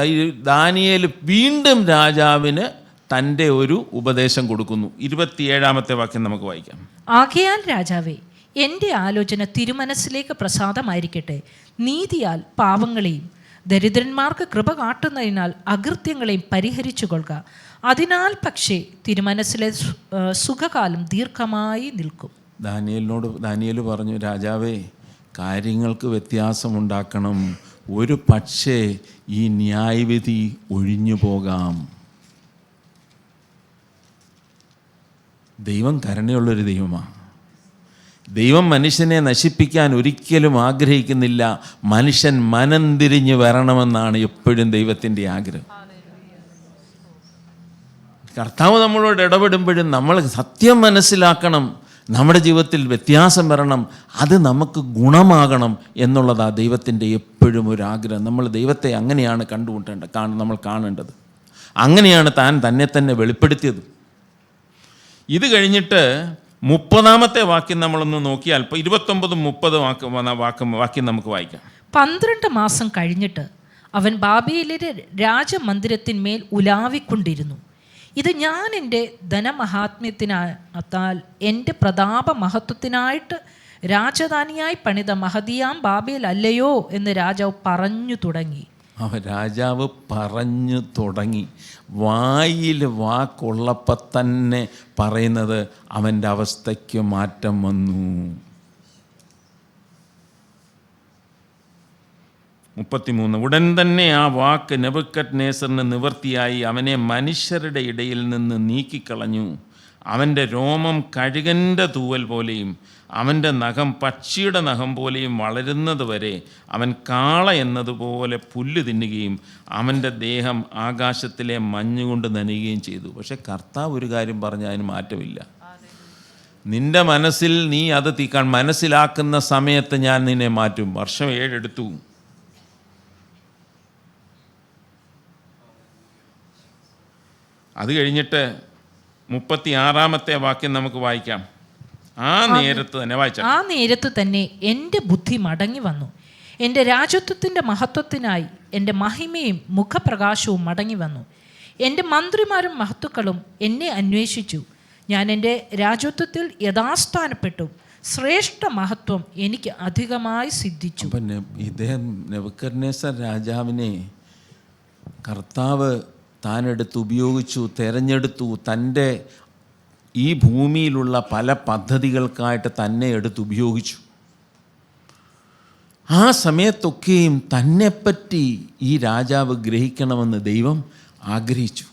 ദാനിയേൽ വീണ്ടും രാജാവിന് തൻ്റെ ഒരു ഉപദേശം കൊടുക്കുന്നു. 27ാമത്തെ വാക്യം നമുക്ക് വായിക്കാം. ആകയാൽ രാജാവേ, എൻ്റെ ആലോചന തിരുമനസ്സിലേക്ക് പ്രസാദമായിരിക്കട്ടെ. നീതിയാൽ പാവങ്ങളെയും ദരിദ്രന്മാർക്ക് കൃപ കാട്ടുന്നതിനാൽ അകൃത്യങ്ങളെയും പരിഹരിച്ചു കൊള്ളുക. അതിനാൽ പക്ഷേ തിരുമനസ്സിലെ സുഖകാലം ദീർഘമായി നിൽക്കും. ദാനിയേൽ പറഞ്ഞു, രാജാവേ, കാര്യങ്ങൾക്ക് വ്യത്യാസമുണ്ടാക്കണം. ഒരു പക്ഷേ ഈ ന്യായവിധി ഒഴിഞ്ഞു പോകാം. ദൈവം കരുണയുള്ളൊരു ദൈവമാണ്. ദൈവം മനുഷ്യനെ നശിപ്പിക്കാൻ ഒരിക്കലും ആഗ്രഹിക്കുന്നില്ല. മനുഷ്യൻ മനം തിരിഞ്ഞ് വരണമെന്നാണ് എപ്പോഴും ദൈവത്തിൻ്റെ ആഗ്രഹം. കർത്താവ് നമ്മളോട് ഇടപെടുമ്പോഴും നമ്മൾ സത്യം മനസ്സിലാക്കണം. നമ്മുടെ ജീവിതത്തിൽ വ്യത്യാസം വരണം. അത് നമുക്ക് ഗുണമാകണം എന്നുള്ളതാണ് ദൈവത്തിൻ്റെ എപ്പോഴും ഒരു ആഗ്രഹം. നമ്മൾ ദൈവത്തെ അങ്ങനെയാണ് നമ്മൾ കാണേണ്ടത്. അങ്ങനെയാണ് താൻ തന്നെ വെളിപ്പെടുത്തിയത്. ഇത് കഴിഞ്ഞിട്ട് 30ാമത്തെ വാക്യം നമ്മളൊന്ന് നോക്കിയാൽ, ഇപ്പോൾ 29-30 വാക്യം നമുക്ക് വായിക്കാം. 12 മാസം കഴിഞ്ഞിട്ട് അവൻ ബാബേലിലെ രാജമന്ദിരത്തിന്മേൽ ഉലാവിക്കൊണ്ടിരുന്നു. ഇത് ഞാൻ എൻ്റെ ധനമഹാത്മ്യത്തിനാൽ എൻ്റെ പ്രതാപ മഹത്വത്തിനായിട്ട് രാജധാനിയായി പണിത മഹദിയാം ബാബേൽ അല്ലയോ എന്ന് രാജാവ് പറഞ്ഞു തുടങ്ങി. രാജാവ് പറഞ്ഞു തുടങ്ങി. വായിൽ വാക്കുള്ളപ്പോൾ തന്നെ പറയുന്നത് അവൻ്റെ അവസ്ഥയ്ക്ക് മാറ്റം വന്നു. 33 ഉടൻ തന്നെ ആ വാക്ക് നെബൂഖദ്നേസറിന് നിവൃത്തിയായി. അവനെ മനുഷ്യരുടെ ഇടയിൽ നിന്ന് നീക്കിക്കളഞ്ഞു. അവൻ്റെ രോമം കഴുകൻ്റെ തൂവൽ പോലെയും അവൻ്റെ നഖം പക്ഷിയുടെ നഖം പോലെയും വളരുന്നത് വരെ അവൻ കാള എന്നതുപോലെ പുല്ല് തിന്നുകയും അവൻ്റെ ദേഹം ആകാശത്തിലെ മഞ്ഞുകൊണ്ട് നനയുകയും ചെയ്തു. പക്ഷെ കർത്താവ് ഒരു കാര്യം പറഞ്ഞാൽ അതിന് മാറ്റമില്ല. നിൻ്റെ മനസ്സിൽ നീ അത് മനസ്സിലാക്കുന്ന സമയത്ത് ഞാൻ നിന്നെ മാറ്റും. വർഷം 7 എടുത്തു. അത് കഴിഞ്ഞിട്ട് 36ാമത്തെ വാക്യം നമുക്ക് വായിക്കാം. ആ നേരത്ത് തന്നെ എൻ്റെ ബുദ്ധി മടങ്ങി വന്നു. എൻ്റെ രാജത്വത്തിൻ്റെ മഹത്വത്തിനായി എൻ്റെ മഹിമയും മുഖപ്രകാശവും മടങ്ങി വന്നു. എൻ്റെ മന്ത്രിമാരും മഹത്തുക്കളും എന്നെ അന്വേഷിച്ചു. ഞാൻ എൻ്റെ രാജത്വത്തിൽ യഥാസ്ഥാനപ്പെട്ടു. ശ്രേഷ്ഠ മഹത്വം എനിക്ക് അധികമായി സിദ്ധിച്ചു. ഇദ്ദേഹം നെബൂഖദ്നേസർ രാജാവിനെ കർത്താവ് താനെടുത്ത് ഉപയോഗിച്ചു, തിരഞ്ഞെടുത്തു. തൻ്റെ ഈ ഭൂമിയിലുള്ള പല പദ്ധതികൾക്കായിട്ട് തന്നെ എടുത്ത് ഉപയോഗിച്ചു. ആ സമയത്തൊക്കെയും തന്നെപ്പറ്റി ഈ രാജാവ് ഗ്രഹിക്കണമെന്ന് ദൈവം ആഗ്രഹിച്ചു.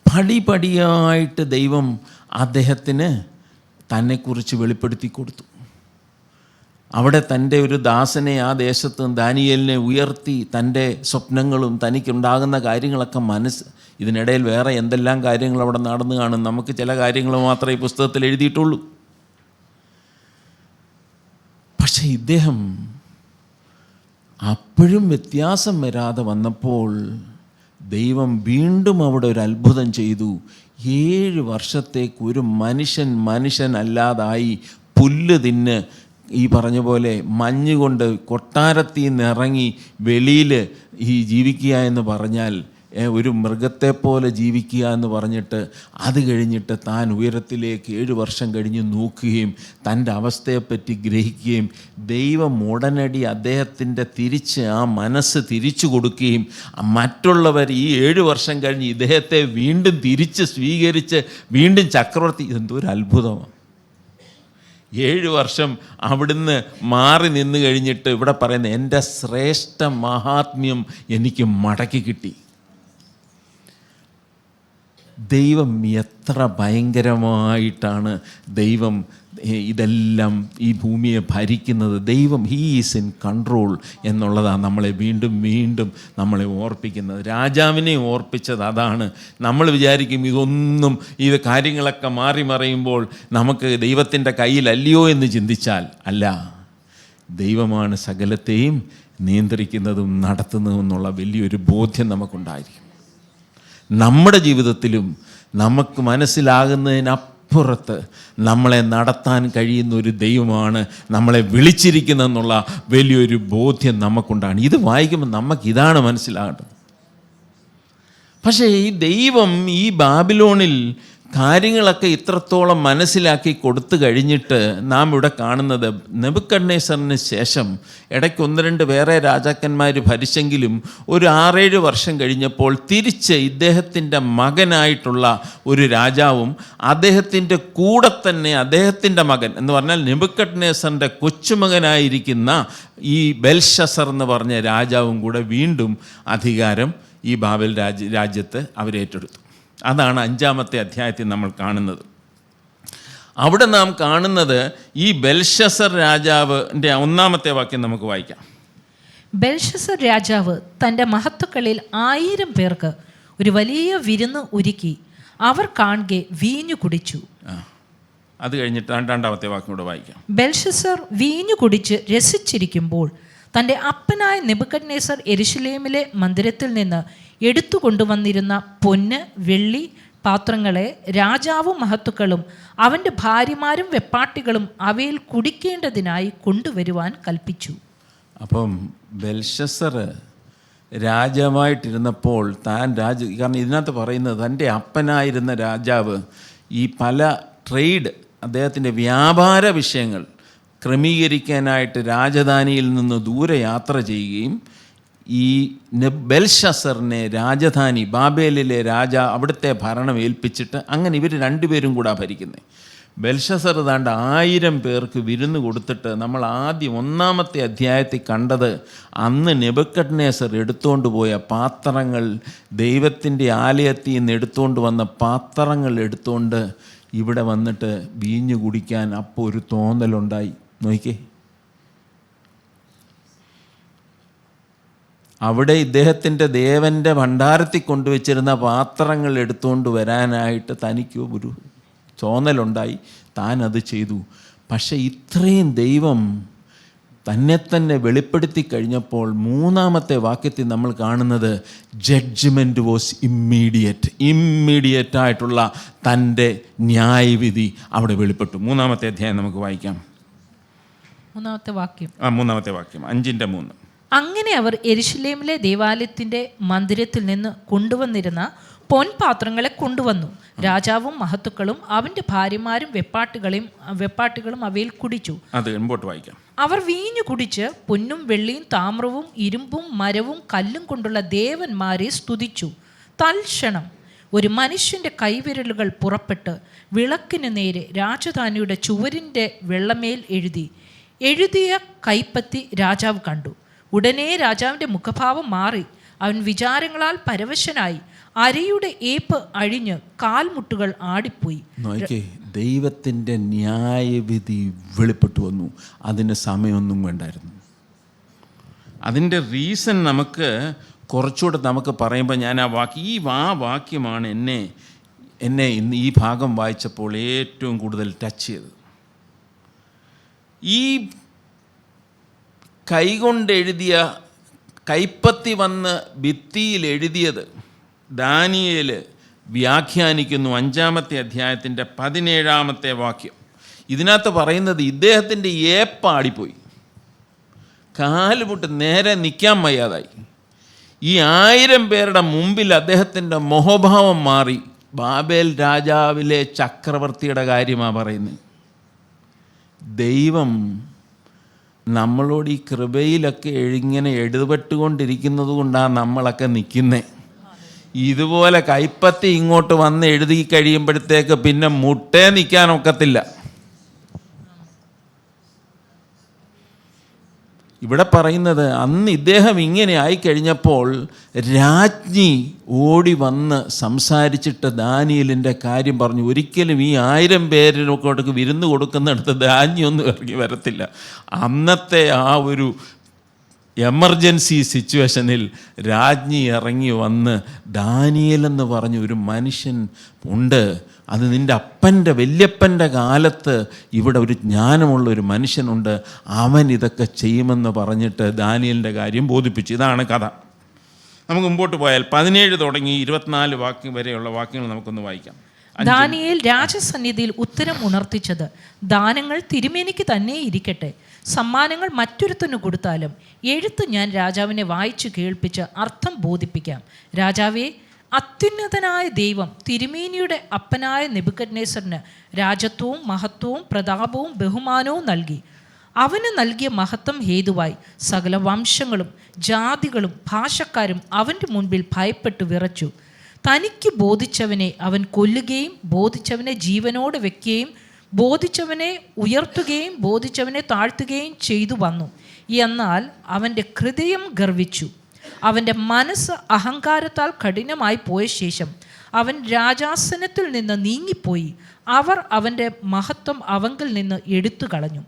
പടിപടിയായിട്ട് ദൈവം അദ്ദേഹത്തിന് തന്നെക്കുറിച്ച് വെളിപ്പെടുത്തി കൊടുത്തു. അവിടെ തൻ്റെ ഒരു ദാസനെ ആ ദേശത്ത് ദാനിയേലിനെ ഉയർത്തി തൻ്റെ സ്വപ്നങ്ങളും തനിക്കുണ്ടാകുന്ന കാര്യങ്ങളൊക്കെ ഇതിനിടയിൽ വേറെ എന്തെല്ലാം കാര്യങ്ങൾ അവിടെ നടന്നു കാണും. നമുക്ക് ചില കാര്യങ്ങൾ മാത്രമേ ഈ പുസ്തകത്തിൽ എഴുതിയിട്ടുള്ളൂ. പക്ഷേ ഇദ്ദേഹം അപ്പോഴും വ്യത്യാസം വരാതെ വന്നപ്പോൾ ദൈവം വീണ്ടും അവിടെ ഒരു അത്ഭുതം ചെയ്തു. 7 വർഷത്തേക്ക് ഒരു മനുഷ്യനല്ലാതായി പുല്ല് തിന്ന് ഈ പറഞ്ഞ പോലെ മഞ്ഞ് കൊണ്ട് കൊട്ടാരത്തിൽ നിന്ന് ഇറങ്ങി വെളിയിൽ ഈ ജീവിക്കുക എന്ന് പറഞ്ഞാൽ ഒരു മൃഗത്തെപ്പോലെ ജീവിക്കുക എന്ന് പറഞ്ഞിട്ട് അത് കഴിഞ്ഞിട്ട് താൻ ഉയരത്തിലേക്ക് 7 വർഷം കഴിഞ്ഞ് നോക്കുകയും തൻ്റെ അവസ്ഥയെപ്പറ്റി ഗ്രഹിക്കുകയും ദൈവം ഉടനടി അദ്ദേഹത്തിൻ്റെ തിരിച്ച് ആ മനസ്സ് തിരിച്ചു കൊടുക്കുകയും മറ്റുള്ളവർ ഈ 7 വർഷം കഴിഞ്ഞ് ഇദ്ദേഹത്തെ വീണ്ടും തിരിച്ച് സ്വീകരിച്ച് വീണ്ടും ചക്രവർത്തി. ഇതെന്തോ ഒരു അത്ഭുതമാണ്. 7 വർഷം അവിടുന്ന് മാറി നിന്ന് കഴിഞ്ഞിട്ട് ഇവിടെ പറയുന്ന എൻ്റെ ശ്രേഷ്ഠ മഹാത്മ്യം എനിക്ക് മടക്കി കിട്ടി. ദൈവം എത്ര ഭയങ്കരമായിട്ടാണ് ദൈവം ഇതെല്ലാം ഈ ഭൂമിയെ ഭരിക്കുന്നത്. ദൈവം ഹീ ഈസ് ഇൻ കൺട്രോൾ എന്നുള്ളതാണ് നമ്മളെ വീണ്ടും വീണ്ടും നമ്മളെ ഓർപ്പിക്കുന്നത്. രാജാവിനെ ഓർപ്പിച്ചത് അതാണ്. നമ്മൾ വിചാരിക്കും ഇതൊന്നും ഇത് കാര്യങ്ങളൊക്കെ മാറി മറിയുമ്പോൾ നമുക്ക് ദൈവത്തിൻ്റെ കയ്യിലല്ലയോ എന്ന് ചിന്തിച്ചാൽ അല്ല, ദൈവമാണ് സകലത്തെയും നിയന്ത്രിക്കുന്നതും നടത്തുന്നതും എന്നുള്ള വലിയൊരു ബോധ്യം നമുക്കുണ്ടായിരിക്കും. നമ്മുടെ ജീവിതത്തിലും നമുക്ക് മനസ്സിലാകുന്നതിനപ്പുറത്ത് നമ്മളെ നടത്താൻ കഴിയുന്ന ഒരു ദൈവമാണ് നമ്മളെ വിളിച്ചിരിക്കുന്നതെന്നുള്ള വലിയൊരു ബോധ്യം നമുക്കുണ്ടാണ്. ഇത് വായിക്കുമ്പോൾ നമുക്കിതാണ് മനസ്സിലാകേണ്ടത്. പക്ഷേ ഈ ദൈവം ഈ ബാബിലോണിൽ കാര്യങ്ങളൊക്കെ ഇത്രത്തോളം മനസ്സിലാക്കി കൊടുത്തു കഴിഞ്ഞിട്ട് നാം ഇവിടെ കാണുന്നത് നെബൂഖദ്നേസറിന് ശേഷം ഇടയ്ക്ക് 1-2 വേറെ രാജാക്കന്മാർ ഭരിച്ചെങ്കിലും ഒരു 6-7 വർഷം കഴിഞ്ഞപ്പോൾ തിരിച്ച് ഇദ്ദേഹത്തിൻ്റെ മകനായിട്ടുള്ള ഒരു രാജാവും അദ്ദേഹത്തിൻ്റെ കൂടെ തന്നെ അദ്ദേഹത്തിൻ്റെ മകൻ എന്ന് പറഞ്ഞാൽ നെബൂഖദ്നേസറിൻ്റെ കൊച്ചുമകനായിരിക്കുന്ന ഈ ബെൽഷസർ എന്ന് പറഞ്ഞ രാജാവും കൂടെ വീണ്ടും അധികാരം ഈ ബാബേൽ രാജ്യത്ത് അവരേറ്റെടുത്തു. അതാണ് 5-ാമത്തെ അധ്യായത്തിൽ നമ്മൾ കാണുന്നത്. അവിടെ നാം കാണുന്നത് ഈ ബെൽഷസർ രാജാവിൻ്റെ 1-ാമത്തെ വാക്യം നമുക്ക് വായിക്കാം. ബെൽഷസർ രാജാവ് തൻ്റെ മഹത്തുക്കളിൽ 1000 പേർക്ക് ഒരു വലിയ വിരുന്ന് ഒരുക്കി. അവർ കാണുകെ വീഞ്ഞു കുടിച്ചു. അത് കഴിഞ്ഞിട്ട് 2-ാമത്തെ വാക്യം കൂടെ വായിക്കാം. ബെൽഷസർ വീഞ്ഞു കുടിച്ച് രസിച്ചിരിക്കുമ്പോൾ തൻ്റെ അപ്പനായ നെബൂഖദ്നേസർ യെരൂശലേമിലെ മന്ദിരത്തിൽ നിന്ന് എടുത്തു കൊണ്ടുവന്നിരുന്ന പൊന്ന് വെള്ളി പാത്രങ്ങളെ രാജാവും മഹത്തുക്കളും അവൻ്റെ ഭാര്യമാരും വെപ്പാട്ടികളും അവയിൽ കുടിക്കേണ്ടതിനായി കൊണ്ടുവരുവാൻ കൽപ്പിച്ചു. അപ്പം ബെൽഷസർ രാജാവായിട്ടിരുന്നപ്പോൾ കാരണം ഇതിനകത്ത് പറയുന്നത് തൻ്റെ അപ്പനായിരുന്ന രാജാവ് ഈ പല ട്രേഡ് അദ്ദേഹത്തിൻ്റെ വ്യാപാര വിഷയങ്ങൾ ക്രമീകരിക്കാനായിട്ട് രാജധാനിയിൽ നിന്ന് ദൂരെ യാത്ര ചെയ്യുകയും ഈ ബെൽഷസറിനെ രാജധാനി ബാബേലിലെ അവിടുത്തെ ഭരണം ഏൽപ്പിച്ചിട്ട് അങ്ങനെ ഇവർ 2 പേരും കൂടെ ഭരിക്കുന്നത്. ബെൽഷസർ താണ്ട് 1000 പേർക്ക് വിരുന്ന് കൊടുത്തിട്ട് നമ്മൾ ആദ്യം 1-ാമത്തെ അധ്യായത്തിൽ കണ്ടത് അന്ന് നെബൂഖദ്നേസർ എടുത്തുകൊണ്ട് പോയ പാത്രങ്ങൾ, ദൈവത്തിൻ്റെ ആലയത്തിൽ നിന്ന് എടുത്തുകൊണ്ട് വന്ന പാത്രങ്ങൾ എടുത്തുകൊണ്ട് ഇവിടെ വന്നിട്ട് വീഞ്ഞു കുടിക്കാൻ അപ്പോൾ ഒരു തോന്നലുണ്ടായി. നോക്കിക്കേ, അവിടെ ഇദ്ദേഹത്തിൻ്റെ ദേവൻ്റെ ഭണ്ഡാരത്തിൽ കൊണ്ടുവച്ചിരുന്ന പാത്രങ്ങൾ എടുത്തുകൊണ്ട് വരാനായിട്ട് തനിക്ക് ഒരു തോന്നലുണ്ടായി. താൻ അത് ചെയ്തു. പക്ഷേ ഇത്രയും ദൈവം തന്നെ വെളിപ്പെടുത്തി കഴിഞ്ഞപ്പോൾ 3-ാമത്തെ വാക്യത്തിൽ നമ്മൾ കാണുന്നത് ജഡ്ജ്മെൻറ്റ് വാസ് ഇമ്മീഡിയറ്റായിട്ടുള്ള തൻ്റെ ന്യായവിധി അവിടെ വെളിപ്പെട്ടു. 3-ാമത്തെ അധ്യായം നമുക്ക് വായിക്കാം. 3-ാമത്തെ വാക്യം 5-3. അങ്ങനെ അവർ യെരൂശലേമിലെ ദേവാലയത്തിൻ്റെ മന്ദിരത്തിൽ നിന്ന് കൊണ്ടുവന്നിരുന്ന പൊൻപാത്രങ്ങളെ കൊണ്ടുവന്നു. രാജാവും മഹത്തുക്കളും അവൻ്റെ ഭാര്യമാരും വെപ്പാട്ടികളും അവയിൽ കുടിച്ചു. വായിക്കാം. അവർ വീഞ്ഞു കുടിച്ച് പൊന്നും വെള്ളിയും താമ്രവും ഇരുമ്പും മരവും കല്ലും കൊണ്ടുള്ള ദേവന്മാരെ സ്തുതിച്ചു. തൽക്ഷണം ഒരു മനുഷ്യൻ്റെ കൈവിരലുകൾ പുറപ്പെട്ട് വിളക്കിന് നേരെ രാജധാനിയുടെ ചുവരിൻ്റെ വെള്ളമേൽ എഴുതി, എഴുതിയ കൈപ്പത്തി രാജാവ് കണ്ടു. ഉടനെ രാജാവിൻ്റെ മുഖഭാവം മാറി. അവൻ വിചാരങ്ങളാൽ പരവശനായി. അരയുടെ ഏപ്പ് അഴിഞ്ഞ് കാൽമുട്ടുകൾ ആടിപ്പോയി. ദൈവത്തിൻ്റെ ന്യായവിധി വെളിപ്പെട്ടു വന്നു. അതിന് സമയമൊന്നും വേണ്ടായിരുന്നു. അതിൻ്റെ റീസൺ നമുക്ക് കുറച്ചുകൂടെ നമുക്ക് പറയുമ്പോൾ ഞാൻ ആ വാക്യമാണ് എന്നെ ഇന്ന് ഈ ഭാഗം വായിച്ചപ്പോൾ ഏറ്റവും കൂടുതൽ ടച്ച് ചെയ്തത്. ഈ കൈകൊണ്ടെഴുതിയ കൈപ്പത്തി വന്ന് ഭിത്തിയിൽ എഴുതിയത് ദാനിയേൽ വ്യാഖ്യാനിക്കുന്നു 5-ാമത്തെ അധ്യായത്തിൻ്റെ 17-ാമത്തെ വാക്യം. ഇതിനകത്ത് പറയുന്നത് ഇദ്ദേഹത്തിൻ്റെ ഏപ്പാടിപ്പോയി, കാലുമുട്ട് നേരെ നിൽക്കാൻ വയ്യാതായി. ഈ 1000 പേരുടെ മുമ്പിൽ അദ്ദേഹത്തിൻ്റെ മുഖഭാവം മാറി. ബാബേൽ രാജാവിലെ ചക്രവർത്തിയുടെ കാര്യമാണ് പറയുന്നത്. ദൈവം നമ്മളോട് ഈ കൃപയിലൊക്കെ ഇങ്ങനെ എഴുതപ്പെട്ടുകൊണ്ടിരിക്കുന്നത് കൊണ്ടാണ് നമ്മളൊക്കെ നിൽക്കുന്നത്. ഇതുപോലെ കൈപ്പത്തി ഇങ്ങോട്ട് വന്ന് എഴുതി കഴിയുമ്പോഴത്തേക്ക് പിന്നെ മുട്ടേ നിൽക്കാനൊക്കത്തില്ല. ഇവിടെ പറയുന്നത് അന്ന് ഇദ്ദേഹം ഇങ്ങനെ ആയിക്കഴിഞ്ഞപ്പോൾ രാജ്ഞി ഓടി വന്ന് സംസാരിച്ചിട്ട് ദാനിയേലിൻ്റെ കാര്യം പറഞ്ഞു. ഒരിക്കലും ഈ 1000 പേരിനൊക്കെ വിരുന്ന് കൊടുക്കുന്നിടത്ത് രാജ്ഞിയൊന്നും ഇറങ്ങി വരത്തില്ല. അന്നത്തെ ആ ഒരു എമർജൻസി സിറ്റുവേഷനിൽ രാജ്ഞി ഇറങ്ങി വന്ന് ദാനിയേലെന്ന് പറഞ്ഞ ഒരു മനുഷ്യൻ ഉണ്ട്, അത് നിൻ്റെ വല്യപ്പൻ്റെ കാലത്ത് ഇവിടെ ഒരു ജ്ഞാനമുള്ള ഒരു മനുഷ്യനുണ്ട്, അവൻ ഇതൊക്കെ ചെയ്യുമെന്ന് പറഞ്ഞിട്ട് ദാനിയേലിൻ്റെ കാര്യം ബോധിപ്പിച്ചു. ഇതാണ് കഥ. നമുക്ക് മുമ്പോട്ട് പോയാൽ 17 തുടങ്ങി 24 വാക്യം വരെയുള്ള വാക്യങ്ങൾ നമുക്കൊന്ന് വായിക്കാം. ദാനിയേൽ രാജസന്നിധിയിൽ ഉത്തരം ഉണർത്തിച്ചത്, ദാനങ്ങൾ തിരുമേനിക്ക് തന്നെ ഇരിക്കട്ടെ, സമ്മാനങ്ങൾ മറ്റൊരുത്തന് കൊടുത്താലും എഴുത്ത് ഞാൻ രാജാവിനെ വായിച്ചു കേൾപ്പിച്ച് അർത്ഥം ബോധിപ്പിക്കാം. രാജാവേ, അത്യുന്നതനായ ദൈവം തിരുമേനിയുടെ അപ്പനായ നെബൂഖദ്നേസറിന് രാജത്വവും മഹത്വവും പ്രതാപവും ബഹുമാനവും നൽകി. അവന് നൽകിയ മഹത്വം ഹേതുവായി സകല വംശങ്ങളും ജാതികളും ഭാഷക്കാരും അവൻ്റെ മുൻപിൽ ഭയപ്പെട്ടു വിറച്ചു. തനിക്ക് ബോധിച്ചവനെ അവൻ കൊല്ലുകയും ബോധിച്ചവനെ ജീവനോട് വെക്കുകയും ബോധിച്ചവനെ ഉയർത്തുകയും ബോധിച്ചവനെ താഴ്ത്തുകയും ചെയ്തു വന്നു. എന്നാൽ അവൻ്റെ ഹൃദയം ഗർവിച്ചു, അവൻ്റെ മനസ്സ് അഹങ്കാരത്താൽ കഠിനമായി പോയ ശേഷം അവൻ രാജാസനത്തിൽ നിന്ന് നീങ്ങിപ്പോയി. അവർ അവൻ്റെ മഹത്വം അവങ്കിൽ നിന്ന് എടുത്തു കളഞ്ഞു.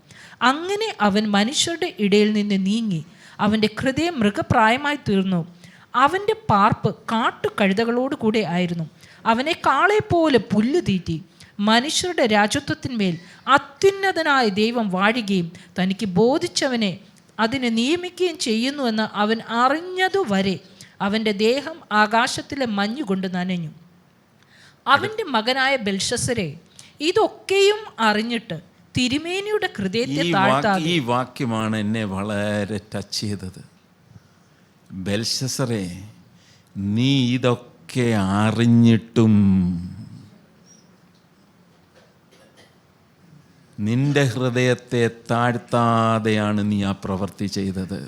അങ്ങനെ അവൻ മനുഷ്യരുടെ ഇടയിൽ നിന്ന് നീങ്ങി. അവൻ്റെ ഹൃദയം മൃഗപ്രായമായി തീർന്നു. അവൻ്റെ പാർപ്പ് കാട്ടുകഴുതകളോട് കൂടെ ആയിരുന്നു. അവനെ കാളയെപ്പോലെ പുല്ല് തീറ്റി. മനുഷ്യരുടെ രാജത്വത്തിന്മേൽ അത്യുന്നതനായ ദൈവം വാഴുകയും തനിക്ക് ബോധിച്ചവനെ അതിനെ നിയമിക്കുകയും ചെയ്യുന്നുവെന്ന് അവൻ അറിഞ്ഞതുവരെ അവൻ്റെ ദേഹം ആകാശത്തിലെ മഞ്ഞുകൊണ്ട് നനഞ്ഞു. അവൻ്റെ മകനായ ബെൽഷസരെ, ഇതൊക്കെയും അറിഞ്ഞിട്ട് തിരുമേനിയുടെ ഹൃദയത്തെ താഴ്ത്താതെ. ഈ വാക്യമാണ് എന്നെ വളരെ ടച്ച് ചെയ്തത്. ബെൽഷസറെ, നീ ഇതൊക്കെ അറിഞ്ഞിട്ടും നിന്റെ ഹൃദയത്തെ താഴ്ത്താതെയാണ് നീ ആ പ്രവൃത്തി ചെയ്തത്.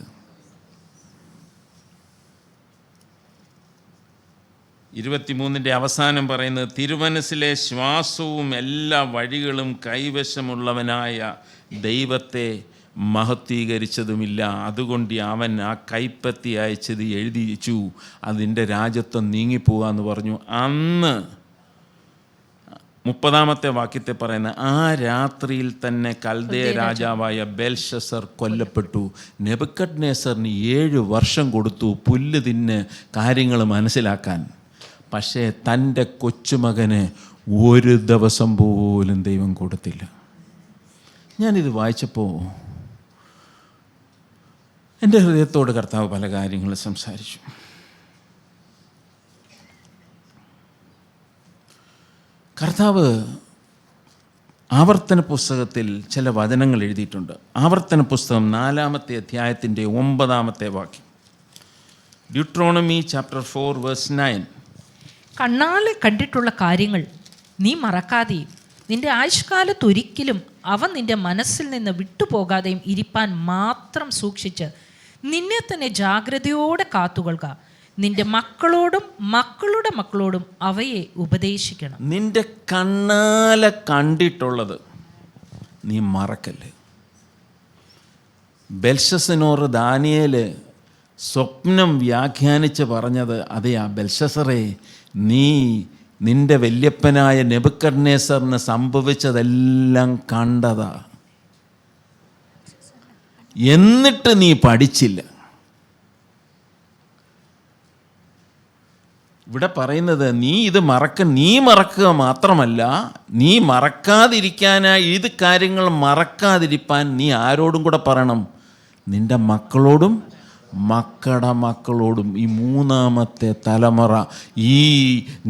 ഇരുപത്തിമൂന്നിൻ്റെ അവസാനം പറയുന്നത്, തിരുമനസ്സിലെ ശ്വാസവും എല്ലാ വഴികളും കൈവശമുള്ളവനായ ദൈവത്തെ മഹത്വീകരിച്ചതുമില്ല. അതുകൊണ്ട് അവൻ ആ കൈപ്പത്തി അയച്ചത് എഴുതിച്ചു, അതിൻ്റെ രാജത്വം നീങ്ങിപ്പോകാന്ന് പറഞ്ഞു. അന്ന് 30-ാമത്തെ വാക്യത്തെ പറയുന്ന, ആ രാത്രിയിൽ തന്നെ കൽദയ രാജാവായ ബെൽഷസർ കൊല്ലപ്പെട്ടു. നെബൂഖദ്നേസറിന് 7 വർഷം കൊടുത്തു പുല്ല് തിന്ന് കാര്യങ്ങൾ മനസ്സിലാക്കാൻ. പക്ഷേ തൻ്റെ കൊച്ചുമകന് ഒരു ദിവസം പോലും ദൈവം കൊടുത്തില്ല. ഞാനിത് വായിച്ചപ്പോൾ എൻ്റെ ഹൃദയത്തോട് കർത്താവ് പല കാര്യങ്ങൾ സംസാരിച്ചു. കർത്താവ് ആവർത്തന പുസ്തകത്തിൽ ചില വചനങ്ങൾ എഴുതിയിട്ടുണ്ട്. ആവർത്തന പുസ്തകം 4-ാമത്തെ അധ്യായത്തിൻ്റെ 9-ാമത്തെ വാക്യം. Deuteronomy chapter 4 verse 9. കണ്ണാലെ കണ്ടിട്ടുള്ള കാര്യങ്ങൾ നീ മറക്കാതെയും നിന്റെ ആയുഷ്കാലത്തൊരിക്കലും അവ നിന്റെ മനസ്സിൽ നിന്ന് വിട്ടുപോകാതെയും ഇരിപ്പാൻ മാത്രം സൂക്ഷിച്ച് നിന്നെ തന്നെ ജാഗ്രതയോടെ കാത്തുകൊള്ളുക. നിന്റെ മക്കളോടും മക്കളുടെ മക്കളോടും അവയെ ഉപദേശിക്കണം. നിന്റെ കണ്ണാലെ കണ്ടിട്ടുള്ളത് നീ മറക്കല്ലേ. ബെൽഷസനോർ ദാനിയേൽ സ്വപ്നം വ്യാഖ്യാനിച്ച് പറഞ്ഞത്, അതെയാ ബെൽഷസറേ, നീ നിൻ്റെ വല്യപ്പനായ നെബൂഖദ്നേസറിന് സംഭവിച്ചതെല്ലാം കണ്ടതാ, എന്നിട്ട് നീ പഠിച്ചില്ല. ഇവിടെ പറയുന്നത് നീ മറക്കുക മാത്രമല്ല, നീ മറക്കാതിരിക്കാനായി ഇത് കാര്യങ്ങൾ മറക്കാതിരിപ്പാൻ നീ ആരോടും കൂടെ പറയണം? നിൻ്റെ മക്കളോടും മക്കളുടെ മക്കളോടും. ഈ മൂന്നാമത്തെ തലമുറ, ഈ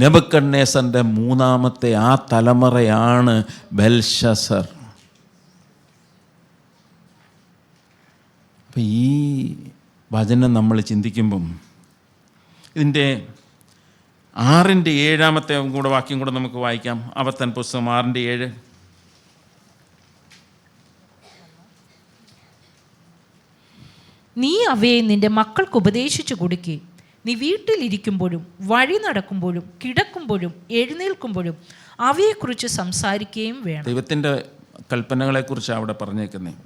നെബൂഖദ്നേസറിൻ്റെ മൂന്നാമത്തെ ആ തലമുറയാണ് ബെൽഷസർ. അപ്പം ഈ വചനം നമ്മൾ ചിന്തിക്കുമ്പം ഇതിൻ്റെ 6:7 കൂടെ വാക്യം കൂടെ നമുക്ക് വായിക്കാം. ആവർത്തന പുസ്തകം 6:7. നീ അവയെ നിന്റെ മക്കൾക്ക് ഉപദേശിച്ചു കൊടുക്കുകയും നീ വീട്ടിലിരിക്കുമ്പോഴും വഴി നടക്കുമ്പോഴും കിടക്കുമ്പോഴും എഴുന്നേൽക്കുമ്പോഴും അവയെക്കുറിച്ച് സംസാരിക്കുകയും വേണം. ദൈവത്തിൻ്റെ കൽപ്പനകളെക്കുറിച്ചാണ് അവിടെ പറഞ്ഞേക്കുന്നത്.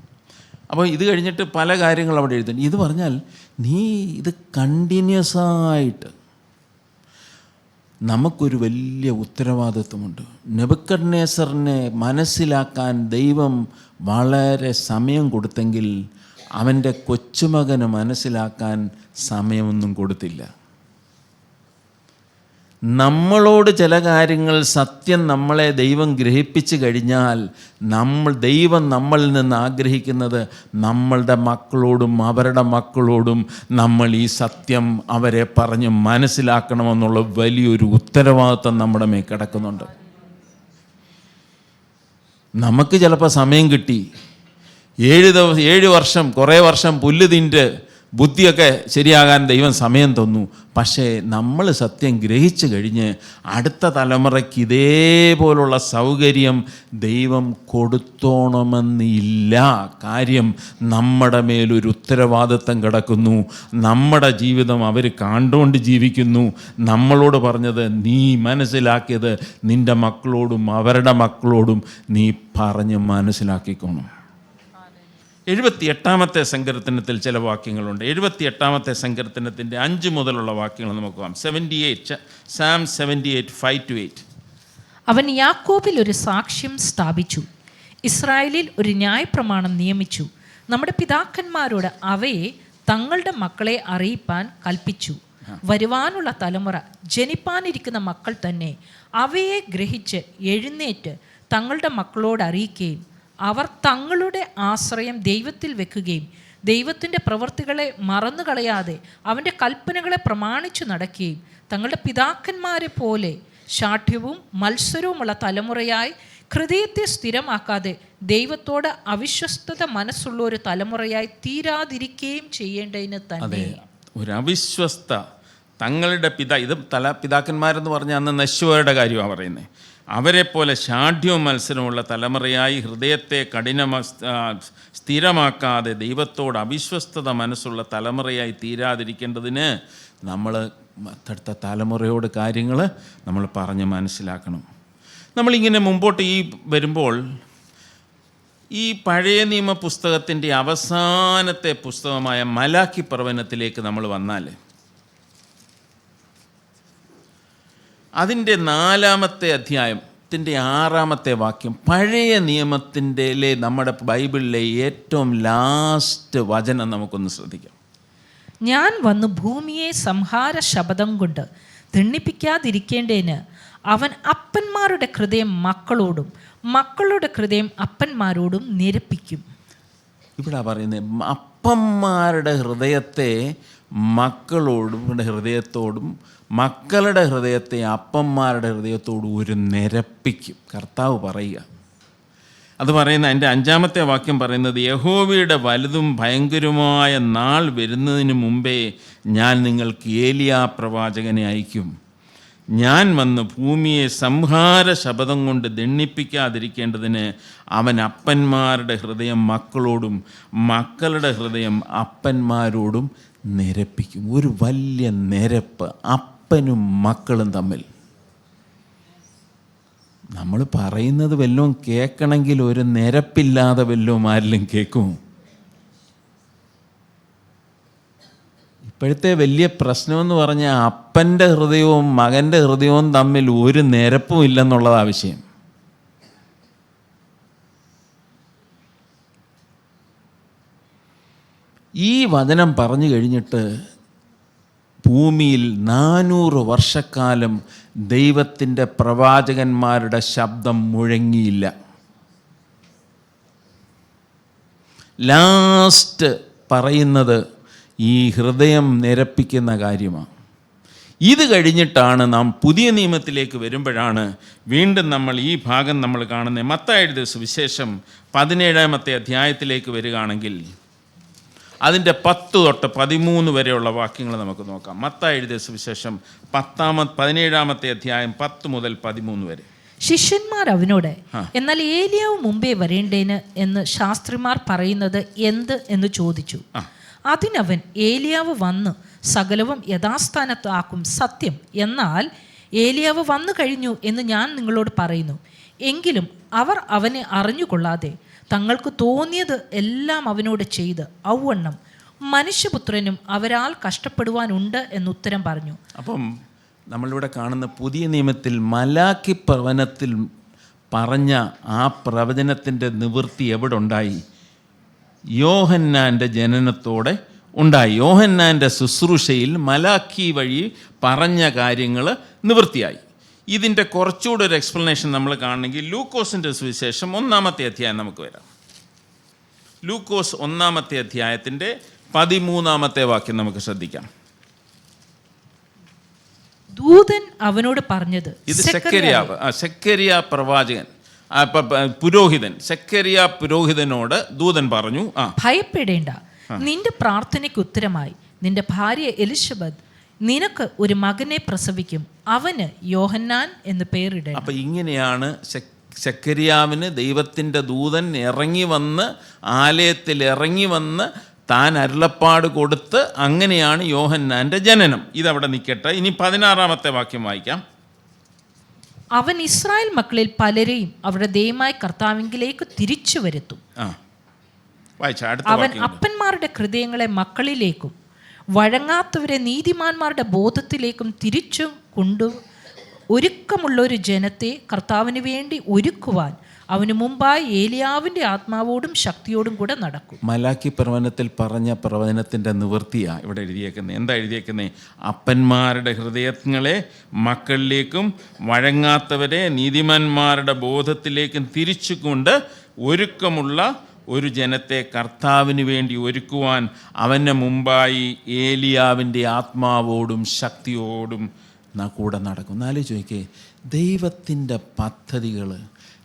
അപ്പോൾ ഇത് കഴിഞ്ഞിട്ട് പല കാര്യങ്ങൾ അവിടെ എഴുതുന്നു. ഇത് പറഞ്ഞാൽ നീ ഇത് കണ്ടിന്യൂസ് ആയിട്ട്, നമുക്കൊരു വലിയ ഉത്തരവാദിത്വമുണ്ട്. നെബൂഖദ്നേസറിനെ മനസ്സിലാക്കാൻ ദൈവം വളരെ സമയം കൊടുത്തെങ്കിൽ അവൻ്റെ കൊച്ചുമകന് മനസ്സിലാക്കാൻ സമയമൊന്നും കൊടുത്തില്ല. നമ്മളോട് ചില കാര്യങ്ങൾ സത്യം നമ്മളെ ദൈവം ഗ്രഹിപ്പിച്ച് കഴിഞ്ഞാൽ ദൈവം നമ്മളിൽ നിന്ന് ആഗ്രഹിക്കുന്നത് നമ്മളുടെ മക്കളോടും അവരുടെ മക്കളോടും നമ്മൾ ഈ സത്യം അവരെ പറഞ്ഞ് മനസ്സിലാക്കണമെന്നുള്ള വലിയൊരു ഉത്തരവാദിത്വം നമ്മുടെ മേൽ കിടക്കുന്നുണ്ട്. നമുക്ക് ചിലപ്പോൾ സമയം കിട്ടി, 7 വർഷം, കുറേ വർഷം പുല്ല് തിൻ്റെ ബുദ്ധിയൊക്കെ ശരിയാകാൻ ദൈവം സമയം തന്നു. പക്ഷേ നമ്മൾ സത്യം ഗ്രഹിച്ചു കഴിഞ്ഞ് അടുത്ത തലമുറയ്ക്ക് ഇതേപോലുള്ള സൗകര്യം ദൈവം കൊടുത്തോണമെന്നില്ല. കാര്യം നമ്മുടെ മേലൊരു ഉത്തരവാദിത്വം കിടക്കുന്നു. നമ്മുടെ ജീവിതം അവർ കണ്ടുകൊണ്ട് ജീവിക്കുന്നു. നമ്മളോട് പറഞ്ഞത് നീ മനസ്സിലാക്കിയത് നിൻ്റെ മക്കളോടും അവരുടെ മക്കളോടും നീ പറഞ്ഞ് മനസ്സിലാക്കിക്കോണം. 78-ാമത്തെ സങ്കീർത്തനത്തിൽ ചില വാക്യങ്ങളുണ്ട്. 78-ാമത്തെ സങ്കീർത്തനത്തിൻ്റെ 5 മുതലുള്ള വാക്യങ്ങൾ നമുക്ക് പോകാം. 78, Psalm 78, 5-8. അവൻ യാക്കോബിൽ ഒരു സാക്ഷ്യം സ്ഥാപിച്ചു, ഇസ്രായേലിൽ ഒരു ന്യായപ്രമാണം നിയമിച്ചു. നമ്മുടെ പിതാക്കന്മാരോട് അവയെ തങ്ങളുടെ മക്കളെ അറിയിപ്പാൻ കൽപ്പിച്ചു. വരുവാനുള്ള തലമുറ, ജനിപ്പാനിരിക്കുന്ന മക്കൾ തന്നെ അവയെ ഗ്രഹിച്ച് എഴുന്നേറ്റ് തങ്ങളുടെ മക്കളോട് അറിയിക്കുകയും അവർ തങ്ങളുടെ ആശ്രയം ദൈവത്തിൽ വെക്കുകയും ദൈവത്തിൻ്റെ പ്രവൃത്തികളെ മറന്നുകളയാതെ അവൻ്റെ കൽപ്പനകളെ പ്രമാണിച്ചു നടക്കുകയും തങ്ങളുടെ പിതാക്കന്മാരെ പോലെ ശാഠ്യവും മത്സരവുമുള്ള തലമുറയായി ഹൃദയത്തെ സ്ഥിരമാക്കാതെ ദൈവത്തോട് അവിശ്വസ്തത മനസ്സുള്ള ഒരു തലമുറയായി തീരാതിരിക്കുകയും ചെയ്യേണ്ടതിന് തന്നെ. ഒരു അവിശ്വസ്ത തങ്ങളുടെ ഇത് പിതാക്കന്മാരെന്ന് പറഞ്ഞാൽ അന്ന് നശ്വരുടെ കാര്യമാണ് പറയുന്നത്. അവരെ പോലെ ശാഠ്യവും മത്സരമുള്ള തലമുറയായി ഹൃദയത്തെ സ്ഥിരമാക്കാതെ ദൈവത്തോട് അവിശ്വസ്തത മനസ്സുള്ള തലമുറയായി തീരാതിരിക്കേണ്ടതിന് നമ്മൾ അടുത്ത തലമുറയോട് കാര്യങ്ങൾ നമ്മൾ പറഞ്ഞ് മനസ്സിലാക്കണം. നമ്മളിങ്ങനെ മുമ്പോട്ട് വരുമ്പോൾ ഈ പഴയ നിയമ പുസ്തകത്തിൻ്റെ അവസാനത്തെ പുസ്തകമായ മലാക്കി പ്രവചനത്തിലേക്ക് നമ്മൾ വന്നാൽ അതിൻ്റെ 4-ാമത്തെ അധ്യായത്തിൻ്റെ 6-ാമത്തെ വാക്യം, പഴയ നിയമത്തിൻ്റെ നമ്മുടെ ബൈബിളിലെ ഏറ്റവും ലാസ്റ്റ് വചനം നമുക്കൊന്ന് ശ്രദ്ധിക്കാം. ഞാൻ വന്നു ഭൂമിയെ സംഹാര ശപഥം കൊണ്ട് ദണ്ഡിപ്പിക്കാതിരിക്കേണ്ടതിന് അവൻ അപ്പന്മാരുടെ ഹൃദയം മക്കളോടും മക്കളുടെ ഹൃദയം അപ്പന്മാരോടും നിരപ്പിക്കും. ഇവിടെ പറയുന്നത് അപ്പന്മാരുടെ ഹൃദയത്തെ മക്കളോടും ഹൃദയത്തോടും മക്കളുടെ ഹൃദയത്തെ അപ്പന്മാരുടെ ഹൃദയത്തോടും ഒരു നിരപ്പിക്കും. കർത്താവ് പറയുക. അത് പറയുന്ന അതിൻ്റെ 5-ാമത്തെ വാക്യം പറയുന്നത്, യഹോവയുടെ വലുതും ഭയങ്കരമായ നാൾ വരുന്നതിന് മുമ്പേ ഞാൻ നിങ്ങൾക്ക് ഏലിയാ പ്രവാചകനെ അയക്കും. ഞാൻ വന്ന് ഭൂമിയെ സംഹാര ശപഥം കൊണ്ട് ദണ്ഡിപ്പിക്കാതിരിക്കേണ്ടതിന് അവൻ അപ്പന്മാരുടെ ഹൃദയം മക്കളോടും മക്കളുടെ ഹൃദയം അപ്പന്മാരോടും നിരപ്പിക്കും. ഒരു വലിയ നിരപ്പ് അപ്പനും മക്കളും തമ്മിൽ. നമ്മൾ പറയുന്നത് വല്ലതും കേൾക്കണമെങ്കിൽ ഒരു നിരപ്പില്ലാതെ വല്ലതും ആരിലും കേൾക്കും? ഇപ്പോഴത്തെ വലിയ പ്രശ്നമെന്ന് പറഞ്ഞാൽ അപ്പൻ്റെ ഹൃദയവും മകൻ്റെ ഹൃദയവും തമ്മിൽ ഒരു നിരപ്പും ഇല്ലെന്നുള്ളതാണ് വിഷയം. ഈ വചനം പറഞ്ഞു കഴിഞ്ഞിട്ട് ഭൂമിയിൽ 400 വർഷക്കാലം ദൈവത്തിൻ്റെ പ്രവാചകന്മാരുടെ ശബ്ദം മുഴങ്ങിയില്ല. ലാസ്റ്റ് പറയുന്നത് ഈ ഹൃദയം നിരപ്പിക്കുന്ന കാര്യമാണ്. ഇത് കഴിഞ്ഞിട്ടാണ് നാം പുതിയ നിയമത്തിലേക്ക് വരുമ്പോഴാണ് വീണ്ടും നമ്മൾ ഈ ഭാഗം നമ്മൾ കാണുന്നത്. മത്തായി എഴുതിയ സുവിശേഷം 17-ാമത്തെ അധ്യായത്തിലേക്ക് വരികയാണെങ്കിൽ അതിൻ്റെ 10 തൊട്ട് 13 വരെയുള്ള വാക്യങ്ങൾ നമുക്ക് നോക്കാം. മത്തായി എഴുതിയ സുവിശേഷം 17-ാമത്തെ അധ്യായം 10 മുതൽ 13 വരെ. ശിഷ്യന്മാർ അവനോട്, എന്നാൽ ഏലിയാവ് മുമ്പേ വരേണ്ടേന് എന്ന് ശാസ്ത്രിമാർ പറയുന്നത് എന്ത് എന്ന് ചോദിച്ചു. അതിനവൻ, ഏലിയാവ് വന്ന് സകലവും യഥാസ്ഥാനത്താക്കും, സത്യം. എന്നാൽ ഏലിയാവ് വന്നു കഴിഞ്ഞു എന്ന് ഞാൻ നിങ്ങളോട് പറയുന്നു. എങ്കിലും അവർ അവനെ അറിഞ്ഞുകൊള്ളാതെ തങ്ങൾക്ക് തോന്നിയത് എല്ലാം അവനോട് ചെയ്ത് ഔവണ്ണം മനുഷ്യപുത്രനും അവരാൽ കഷ്ടപ്പെടുവാനുണ്ട് എന്നുത്തരം പറഞ്ഞു. അപ്പം നമ്മളിവിടെ കാണുന്ന പുതിയ നിയമത്തിൽ മലാക്കി പ്രവചനത്തിൽ പറഞ്ഞ ആ പ്രവചനത്തിൻ്റെ നിവൃത്തി എവിടെ ഉണ്ടായി? യോഹന്നാൻ്റെ ജനനത്തോടെ ഉണ്ടായി. യോഹന്നാൻ്റെ ശുശ്രൂഷയിൽ മലാക്കി വഴി പറഞ്ഞ കാര്യങ്ങൾ നിവൃത്തിയായി. ഇതിൻ്റെ കുറച്ചുകൂടെ ഒരു എക്സ്പ്ലനേഷൻ നമ്മൾ കാണണമെങ്കിൽ ലൂക്കോസിൻ്റെ സുവിശേഷം 1-ാമത്തെ അധ്യായം നമുക്ക് വരാം. ലൂക്കോസ് 1-ാമത്തെ അധ്യായത്തിൻ്റെ 13-ാമത്തെ വാക്യം നമുക്ക് ശ്രദ്ധിക്കാം. ദൂതൻ അവനോട് പറഞ്ഞത്, ഇത് സെക്കരിയ പ്രവാചകൻ, പുരോഹിതൻ, സെക്കരിയ പുരോഹിതനോട് ദൂതൻ പറഞ്ഞു, ഭയപ്പെടേണ്ട, നിന്റെ പ്രാർത്ഥനയ്ക്ക് ഉത്തരമായി നിന്റെ ഭാര്യ എലിസബത്ത് നിനക്ക് ഒരു മകനെ പ്രസവിക്കും, അവന് യോഹന്നാൻ എന്ന് പേരിടണം. അപ്പം ഇങ്ങനെയാണ് സെക്കരിയാവിന് ദൈവത്തിൻ്റെ ദൂതൻ ഇറങ്ങി വന്ന്, ആലയത്തിൽ ഇറങ്ങി വന്ന് താൻ അരുളപ്പാട് കൊടുത്ത്, അങ്ങനെയാണ് യോഹന്നാൻ്റെ ജനനം. ഇതവിടെ നിൽക്കട്ടെ. ഇനി 16-ാമത്തെ വാക്യം വായിക്കാം. അവൻ ഇസ്രായേൽ മക്കളിൽ പലരെയും അവരുടെ ദൈവമായ കർത്താവിലേക്ക് തിരിച്ചു വരുത്തും. അവൻ അപ്പന്മാരുടെ ഹൃദയങ്ങളെ മക്കളിലേക്കും വഴങ്ങാത്തവരെ നീതിമാന്മാരുടെ ബോധത്തിലേക്കും തിരിച്ചു കൊണ്ടു ഒരുക്കമുള്ള ഒരു ജനത്തെ കർത്താവിന് വേണ്ടി ഒരുക്കുവാൻ അവന് മുമ്പായി ഏലിയാവിൻ്റെ ആത്മാവോടും ശക്തിയോടും കൂടെ നടക്കും. മലാക്കി പ്രവചനത്തിൽ പറഞ്ഞ പ്രവചനത്തിൻ്റെ നിവൃത്തിയാണ് ഇവിടെ എഴുതിയേക്കുന്നത്. എന്താ എഴുതിയേക്കുന്നത്? അപ്പന്മാരുടെ ഹൃദയങ്ങളെ മക്കളിലേക്കും വഴങ്ങാത്തവരെ നീതിമാന്മാരുടെ ബോധത്തിലേക്കും തിരിച്ചുകൊണ്ട് ഒരുക്കമുള്ള ഒരു ജനത്തെ കർത്താവിന് വേണ്ടി ഒരുക്കുവാൻ അവൻ്റെ മുമ്പായി ഏലിയാവിൻ്റെ ആത്മാവോടും ശക്തിയോടും കൂടെ നടക്കും. എന്നാലും ചോദിക്കേ, ദൈവത്തിൻ്റെ പദ്ധതികൾ,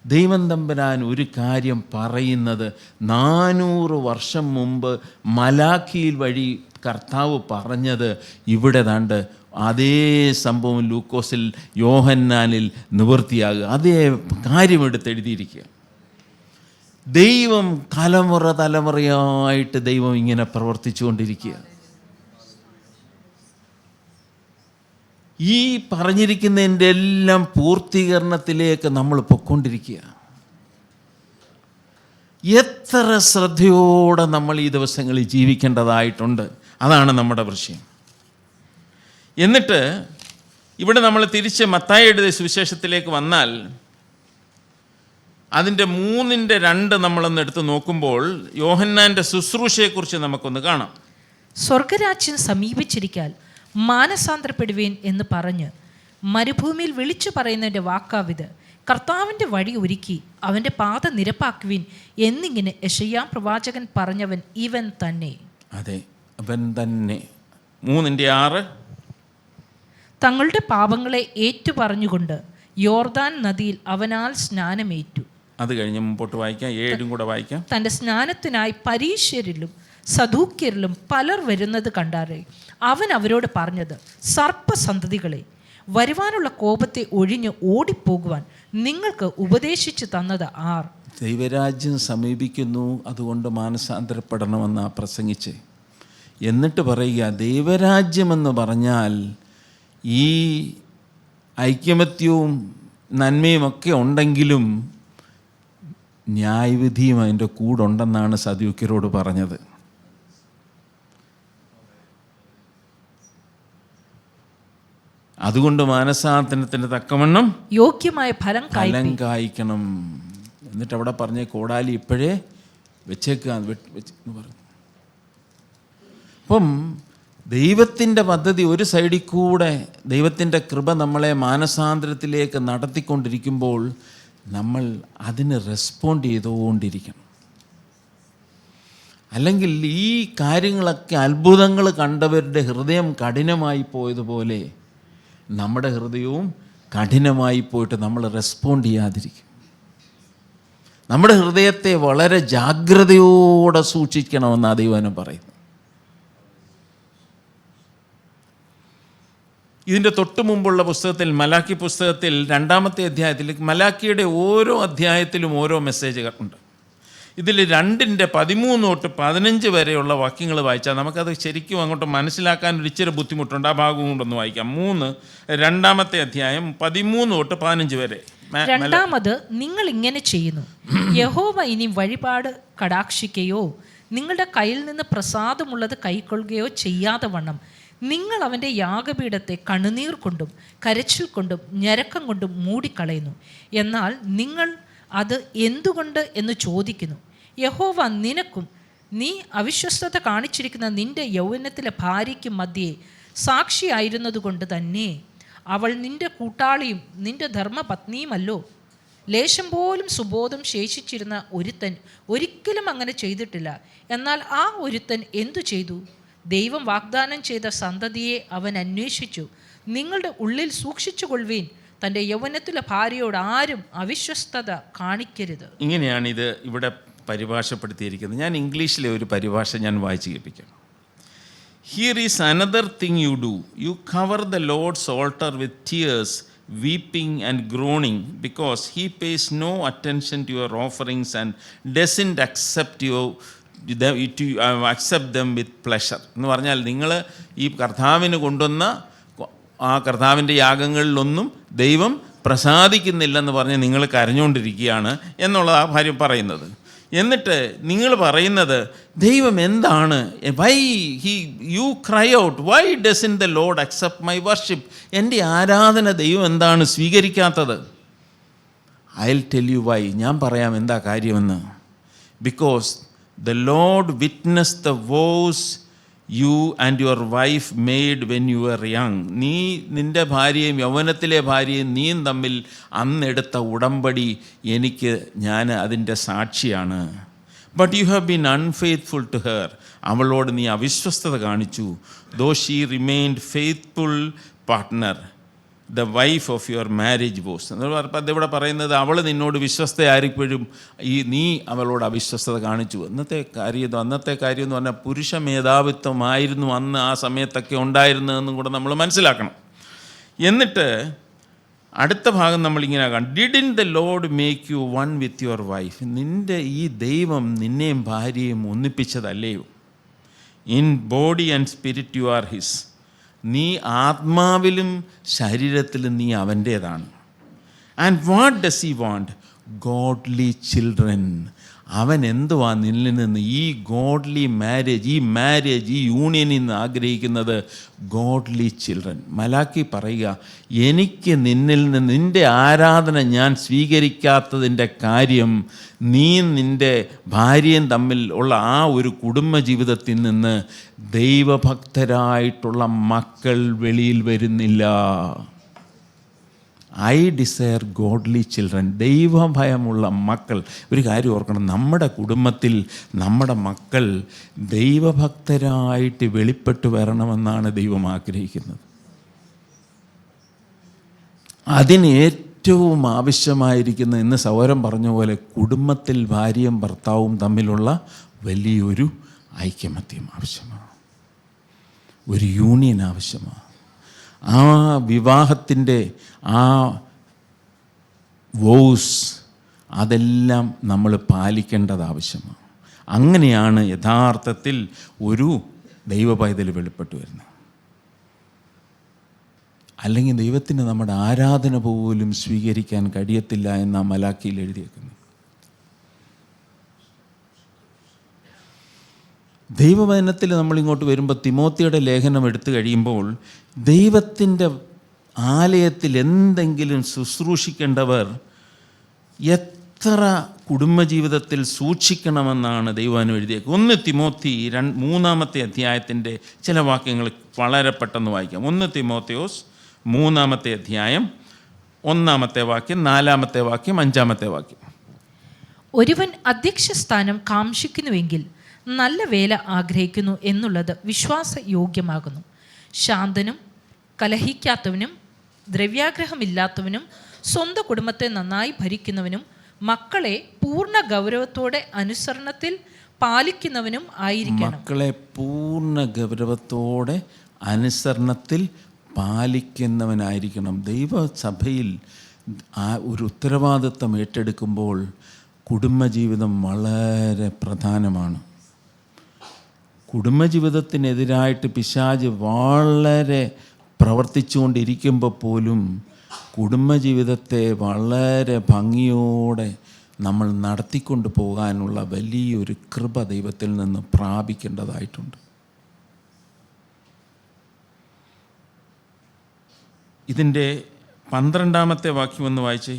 ദൈവം തമ്പുരാൻ ഒരു കാര്യം പറയുന്നത് 400 വർഷം മുമ്പ് മലാക്കിയിൽ വഴി കർത്താവ് പറഞ്ഞത് ഇവിടെ ദാണ്ട് അതേ സംഭവം ലൂക്കോസിൽ യോഹന്നാനിൽ നിവൃത്തിയാകുക. അതേ കാര്യമെടുത്ത് എഴുതിയിരിക്കുക. ദൈവം തലമുറയായിട്ട് ദൈവം ഇങ്ങനെ പ്രവർത്തിച്ചു കൊണ്ടിരിക്കുക. ഈ പറഞ്ഞിരിക്കുന്നതിൻ്റെ എല്ലാം പൂർത്തീകരണത്തിലേക്ക് നമ്മൾ പൊയ്ക്കൊണ്ടിരിക്കുക. എത്ര ശ്രദ്ധയോടെ നമ്മൾ ഈ ദിവസങ്ങളിൽ ജീവിക്കേണ്ടതായിട്ടുണ്ട്. അതാണ് നമ്മുടെ വിഷയം. എന്നിട്ട് ഇവിടെ നമ്മൾ തിരിച്ച് മത്തായി എഴുതിയ സുവിശേഷത്തിലേക്ക് വന്നാൽ അതിൻ്റെ 3:2 നമ്മളൊന്ന് എടുത്ത് നോക്കുമ്പോൾ യോഹന്നാൻ്റെ ശുശ്രൂഷയെക്കുറിച്ച് നമുക്കൊന്ന് കാണാം. സ്വർഗരാജ്യം സമീപിച്ചിരിക്കാൻ മാനസാന്തരപ്പെടുവേൻ എന്ന് പറഞ്ഞ് മരുഭൂമിയിൽ വിളിച്ചു പറയുന്നതിൻ്റെ വാക്കാവിത്. കർത്താവിൻ്റെ വഴി ഒരുക്കി അവൻ്റെ പാത നിരപ്പാക്കുവിൻ എന്നിങ്ങനെ യെശയ്യാ പ്രവാചകൻ പറഞ്ഞവൻ ഇവൻ തന്നെ. അതെ, അവൻ തന്നെ. 3:6 തങ്ങളുടെ പാപങ്ങളെ ഏറ്റുപറഞ്ഞുകൊണ്ട് യോർദാൻ നദിയിൽ അവനാൽ സ്നാനമേറ്റു. അത് കഴിഞ്ഞ് മുമ്പോട്ട് വായിക്കാം. 7 കൂടെ വായിക്കാം. തൻ്റെ സ്നാനത്തിനായി പരീശരിലും സദൂക്യരിലും പലർ വരുന്നത് കണ്ടാറേ അവൻ അവരോട് പറഞ്ഞത്, സർപ്പസന്തതികളെ, വരുവാനുള്ള കോപത്തെ ഒഴിഞ്ഞ് ഓടിപ്പോകുവാൻ നിങ്ങൾക്ക് ഉപദേശിച്ചു തന്നത് ആർ? ദൈവരാജ്യം സമീപിക്കുന്നു, അതുകൊണ്ട് മാനസാന്തരപ്പെടണമെന്നാ പ്രസംഗിച്ച്. എന്നിട്ട് പറയുക, ദൈവരാജ്യമെന്ന് പറഞ്ഞാൽ ഈ ഐക്യമത്യവും നന്മയുമൊക്കെ ഉണ്ടെങ്കിലും ന്യായവിധിയും അതിൻ്റെ കൂടുണ്ടെന്നാണ് സദൂക്യരോട് പറഞ്ഞത്. അതുകൊണ്ട് മാനസാന്തരത്തിന് തക്കവണ്ണം യോഗ്യമായ ഫലം ഫലം കായ്ക്കണം. എന്നിട്ട് അവിടെ പറഞ്ഞ കോടാലി ഇപ്പോഴേ വെച്ചേക്കുക എന്ന് പറഞ്ഞു. അപ്പം ദൈവത്തിൻ്റെ പദ്ധതി ഒരു സൈഡിൽ കൂടെ ദൈവത്തിൻ്റെ കൃപ നമ്മളെ മാനസാന്തരത്തിലേക്ക് നടത്തിക്കൊണ്ടിരിക്കുമ്പോൾ നമ്മൾ അതിന് റെസ്പോണ്ട് ചെയ്തുകൊണ്ടിരിക്കണം. അല്ലെങ്കിൽ ഈ കാര്യങ്ങളൊക്കെ അത്ഭുതങ്ങൾ കണ്ടവരുടെ ഹൃദയം കഠിനമായി പോയതുപോലെ നമ്മുടെ ഹൃദയവും കഠിനമായി പോയിട്ട് നമ്മൾ റെസ്പോണ്ട് ചെയ്യാതിരിക്കും. നമ്മുടെ ഹൃദയത്തെ വളരെ ജാഗ്രതയോടെ സൂക്ഷിക്കണമെന്നാണ് ദൈവം പറയുന്നത്. ഇതിൻ്റെ തൊട്ട് മുമ്പുള്ള പുസ്തകത്തിൽ, മലാക്കി പുസ്തകത്തിൽ 2-ാമത്തെ അധ്യായത്തിൽ, മലാക്കിയുടെ ഓരോ അധ്യായത്തിലും ഓരോ മെസ്സേജുകൾ ഉണ്ട്. ഇതിൽ 2:13 തൊട്ട് 15 വരെയുള്ള വാക്യങ്ങൾ വായിച്ചാൽ നമുക്കത് ശരിക്കും അങ്ങോട്ട് മനസ്സിലാക്കാൻ ഒരു ഇച്ചിരി ബുദ്ധിമുട്ടുണ്ട്. ആ ഭാഗം കൊണ്ടൊന്ന് വായിക്കാം. 2-ാമത്തെ അധ്യായം 13 തൊട്ട് 15 വരെ. രണ്ടാമത്, നിങ്ങൾ ഇങ്ങനെ ചെയ്യുന്നു: യഹോവ ഇനി വഴിപാട് കടാക്ഷിക്കുകയോ നിങ്ങളുടെ കയ്യിൽ നിന്ന് പ്രസാദമുള്ളത് കൈക്കൊള്ളുകയോ ചെയ്യാതെ വണ്ണം നിങ്ങൾ അവൻ്റെ യാഗപീഠത്തെ കണ്ണുനീർ കൊണ്ടും കരച്ചിൽ കൊണ്ടും ഞരക്കം കൊണ്ടും മൂടിക്കളയുന്നു. എന്നാൽ നിങ്ങൾ അത് എന്തുകൊണ്ട് എന്ന് ചോദിക്കുന്നു. യഹോവ നിനക്കും നീ അവിശ്വസ്തത കാണിച്ചിരിക്കുന്ന നിന്റെ യൗവനത്തിലെ ഭാര്യയ്ക്കും മധ്യേ സാക്ഷിയായിരുന്നതുകൊണ്ട് തന്നെ അവൾ നിന്റെ കൂട്ടാളിയും നിന്റെ ധർമ്മപത്നിയുമല്ലോ. ലേശം പോലും സുബോധം ശേഷിച്ചിരുന്ന ഒരുത്തൻ ഒരിക്കലും അങ്ങനെ ചെയ്തിട്ടില്ല. എന്നാൽ ആ ഒരുത്തൻ എന്തു ചെയ്തു? ദൈവം വാഗ്ദാനം ചെയ്ത സന്തതിയെ അവൻ അന്വേഷിച്ചു. നിങ്ങളുടെ ഉള്ളിൽ സൂക്ഷിച്ചുകൊള്ളുവീൻ, തൻ്റെ യൗവനത്തിലെ ഭാര്യയോട് ആരും അവിശ്വസ്തത കാണിക്കരുത്. ഇങ്ങനെയാണ് ഇത് ഇവിടെ പരിഭാഷപ്പെടുത്തിയിരിക്കുന്നത്. ഞാൻ ഇംഗ്ലീഷിലെ ഒരു പരിഭാഷ ഞാൻ വായിച്ച് കേൾപ്പിക്കാം. Here is another thing you do. You cover the Lord's altar with tears, weeping and groaning, because he pays no attention to your offerings and doesn't accept them with pleasure. എന്ന് പറഞ്ഞാൽ നിങ്ങൾ ഈ കർത്താവിന് കൊണ്ടുവന്ന ആ കർത്താവിൻ്റെ യാഗങ്ങളിലൊന്നും ദൈവം പ്രസാദിക്കുന്നില്ലെന്ന് പറഞ്ഞ് നിങ്ങൾ കരഞ്ഞുകൊണ്ടിരിക്കുകയാണ് എന്നുള്ളത് ആ ഭാര്യ പറയുന്നത്. എന്നിട്ട് നിങ്ങൾ പറയുന്നത് ദൈവം എന്താണ്, you cry out, why doesn't the lord accept my worship, എൻ്റെ ആരാധന ദൈവം എന്താണ് സ്വീകരിക്കാത്തത്? I will tell you why, ഞാൻ പറയാം എന്താ കാര്യമെന്ന്. Because the lord witness the vows you and your wife made when you are young. നീ നിൻ്റെ ഭാര്യയും യൗവനത്തിലെ ഭാര്യയും നീയും തമ്മിൽ അന്നെടുത്ത ഉടമ്പടി ഞാൻ അതിൻ്റെ സാക്ഷിയാണ്. But you have been unfaithful to her. അവളോട് നീ അവിശ്വസ്തത കാണിച്ചു. Though she remained faithful partner, the wife of your marriage vows. അതിവിടെ പറയുന്നത് അവൾ നിന്നോട് വിശ്വസ്തയായിരിക്കും, നീ അവളോട് അവിശ്വസ്തത കാണിച്ചു. അന്നത്തെ കാര്യം എന്ന് പറഞ്ഞാൽ പുരുഷ മേധാവിത്വമായിരുന്നു അന്ന് ആ സമയത്തൊക്കെ ഉണ്ടായിരുന്നതെന്നും കൂടെ നമ്മൾ മനസ്സിലാക്കണം. എന്നിട്ട് അടുത്ത ഭാഗം നമ്മളിങ്ങനെ കാണും. Didn't the lord make you one with your wife. നിൻ്റെ ഈ ദൈവം നിന്നെയും ഭാര്യയും ഒന്നിപ്പിച്ചതല്ലയോ? In body and spirit you are his. നീ ആത്മാവിലും ശരീരത്തിലും നീ അവൻ്റേതാണ്. And what does he want? Godly children. അവൻ എന്തുവാ നിന്നിൽ നിന്ന് ഈ ഗോഡ്ലി മാരേജ് ഈ യൂണിയനിൽ നിന്ന് ആഗ്രഹിക്കുന്നത്? Godly children. മലാക്കി പറയുക, എനിക്ക് നിന്നിൽ നിന്ന് നിൻ്റെ ആരാധന ഞാൻ സ്വീകരിക്കാത്തതിൻ്റെ കാര്യം നീ നിൻ്റെ ഭാര്യയും തമ്മിൽ ഉള്ള ആ ഒരു കുടുംബജീവിതത്തിൽ നിന്ന് ദൈവഭക്തരായിട്ടുള്ള മക്കൾ വെളിയിൽ വരുന്നില്ല. I desire godly children. ദൈവഭയമുള്ള മക്കൾ. ഒരു കാര്യം ഓർക്കണം, നമ്മുടെ കുടുംബത്തിൽ നമ്മുടെ മക്കൾ ദൈവഭക്തരായിട്ട് വെളിപ്പെട്ട് വരണമെന്നാണ് ദൈവം ആഗ്രഹിക്കുന്നത്. അതിന് ഏറ്റവും ആവശ്യമായിരിക്കുന്ന, ഇന്ന് സഹോദരൻ പറഞ്ഞ പോലെ, കുടുംബത്തിൽ ഭാര്യയും ഭർത്താവും തമ്മിലുള്ള വലിയൊരു ഐക്യമത്യം ആവശ്യമാണ്, ഒരു യൂണിയൻ ആവശ്യമാണ്. ആ വിവാഹത്തിൻ്റെ ആ വോസ് അതെല്ലാം നമ്മൾ പാലിക്കേണ്ടത് ആവശ്യമാണ്. അങ്ങനെയാണ് യഥാർത്ഥത്തിൽ ഒരു ദൈവപൈതൽ വെളിപ്പെട്ടു വരുന്നത്. അല്ലെങ്കിൽ ദൈവത്തിന് നമ്മുടെ ആരാധന പോലും സ്വീകരിക്കാൻ കഴിയത്തില്ല എന്ന് ആ മലാക്കിയിൽ എഴുതിയേക്കുന്നു. ദൈവവചനത്തിൽ നമ്മളിങ്ങോട്ട് വരുമ്പോൾ തിമോത്തിയുടെ ലേഖനം എടുത്തു കഴിയുമ്പോൾ ദൈവത്തിൻ്റെ ആലയത്തിൽ എന്തെങ്കിലും ശുശ്രൂഷിക്കേണ്ടവർ എത്ര കുടുംബജീവിതത്തിൽ സൂക്ഷിക്കണമെന്നാണ് ദൈവം എഴുതിയത്. 1 തിമോത്തി 3 അധ്യായത്തിൻ്റെ ചില വാക്യങ്ങൾ വളരെ പെട്ടെന്ന് വായിക്കാം. 1 തിമോത്തിയോസ് 3 അധ്യായം 1 വാക്യം, 4 വാക്യം, 5 വാക്യം. ഒരുവൻ അധ്യക്ഷ സ്ഥാനം കാംക്ഷിക്കുന്നുവെങ്കിൽ നല്ല വേല ആഗ്രഹിക്കുന്നു എന്നുള്ളത് വിശ്വാസയോഗ്യമാകുന്നു. ശാന്തനും കലഹിക്കാത്തവനും ദ്രവ്യാഗ്രഹമില്ലാത്തവനും സ്വന്തം കുടുംബത്തെ നന്നായി ഭരിക്കുന്നവനും മക്കളെ പൂർണ്ണ ഗൗരവത്തോടെ അനുസരണത്തിൽ പാലിക്കുന്നവനും ആയിരിക്കണം. മക്കളെ പൂർണ്ണ ഗൗരവത്തോടെ അനുസരണത്തിൽ പാലിക്കുന്നവനായിരിക്കണം. ദൈവസഭയിൽ ഒരു ഉത്തരവാദിത്വം ഏറ്റെടുക്കുമ്പോൾ കുടുംബജീവിതം വളരെ പ്രധാനമാണ്. കുടുംബജീവിതത്തിനെതിരായിട്ട് പിശാച് വളരെ പ്രവർത്തിച്ചുകൊണ്ടിരിക്കുമ്പോൾ പോലും കുടുംബജീവിതത്തെ വളരെ ഭംഗിയോടെ നമ്മൾ നടത്തിക്കൊണ്ട് പോകാനുള്ള വലിയൊരു കൃപ ദൈവത്തിൽ നിന്ന് പ്രാപിക്കേണ്ടതായിട്ടുണ്ട്. ഇതിൻ്റെ 12 വാക്യം ഒന്ന് വായിച്ചേ.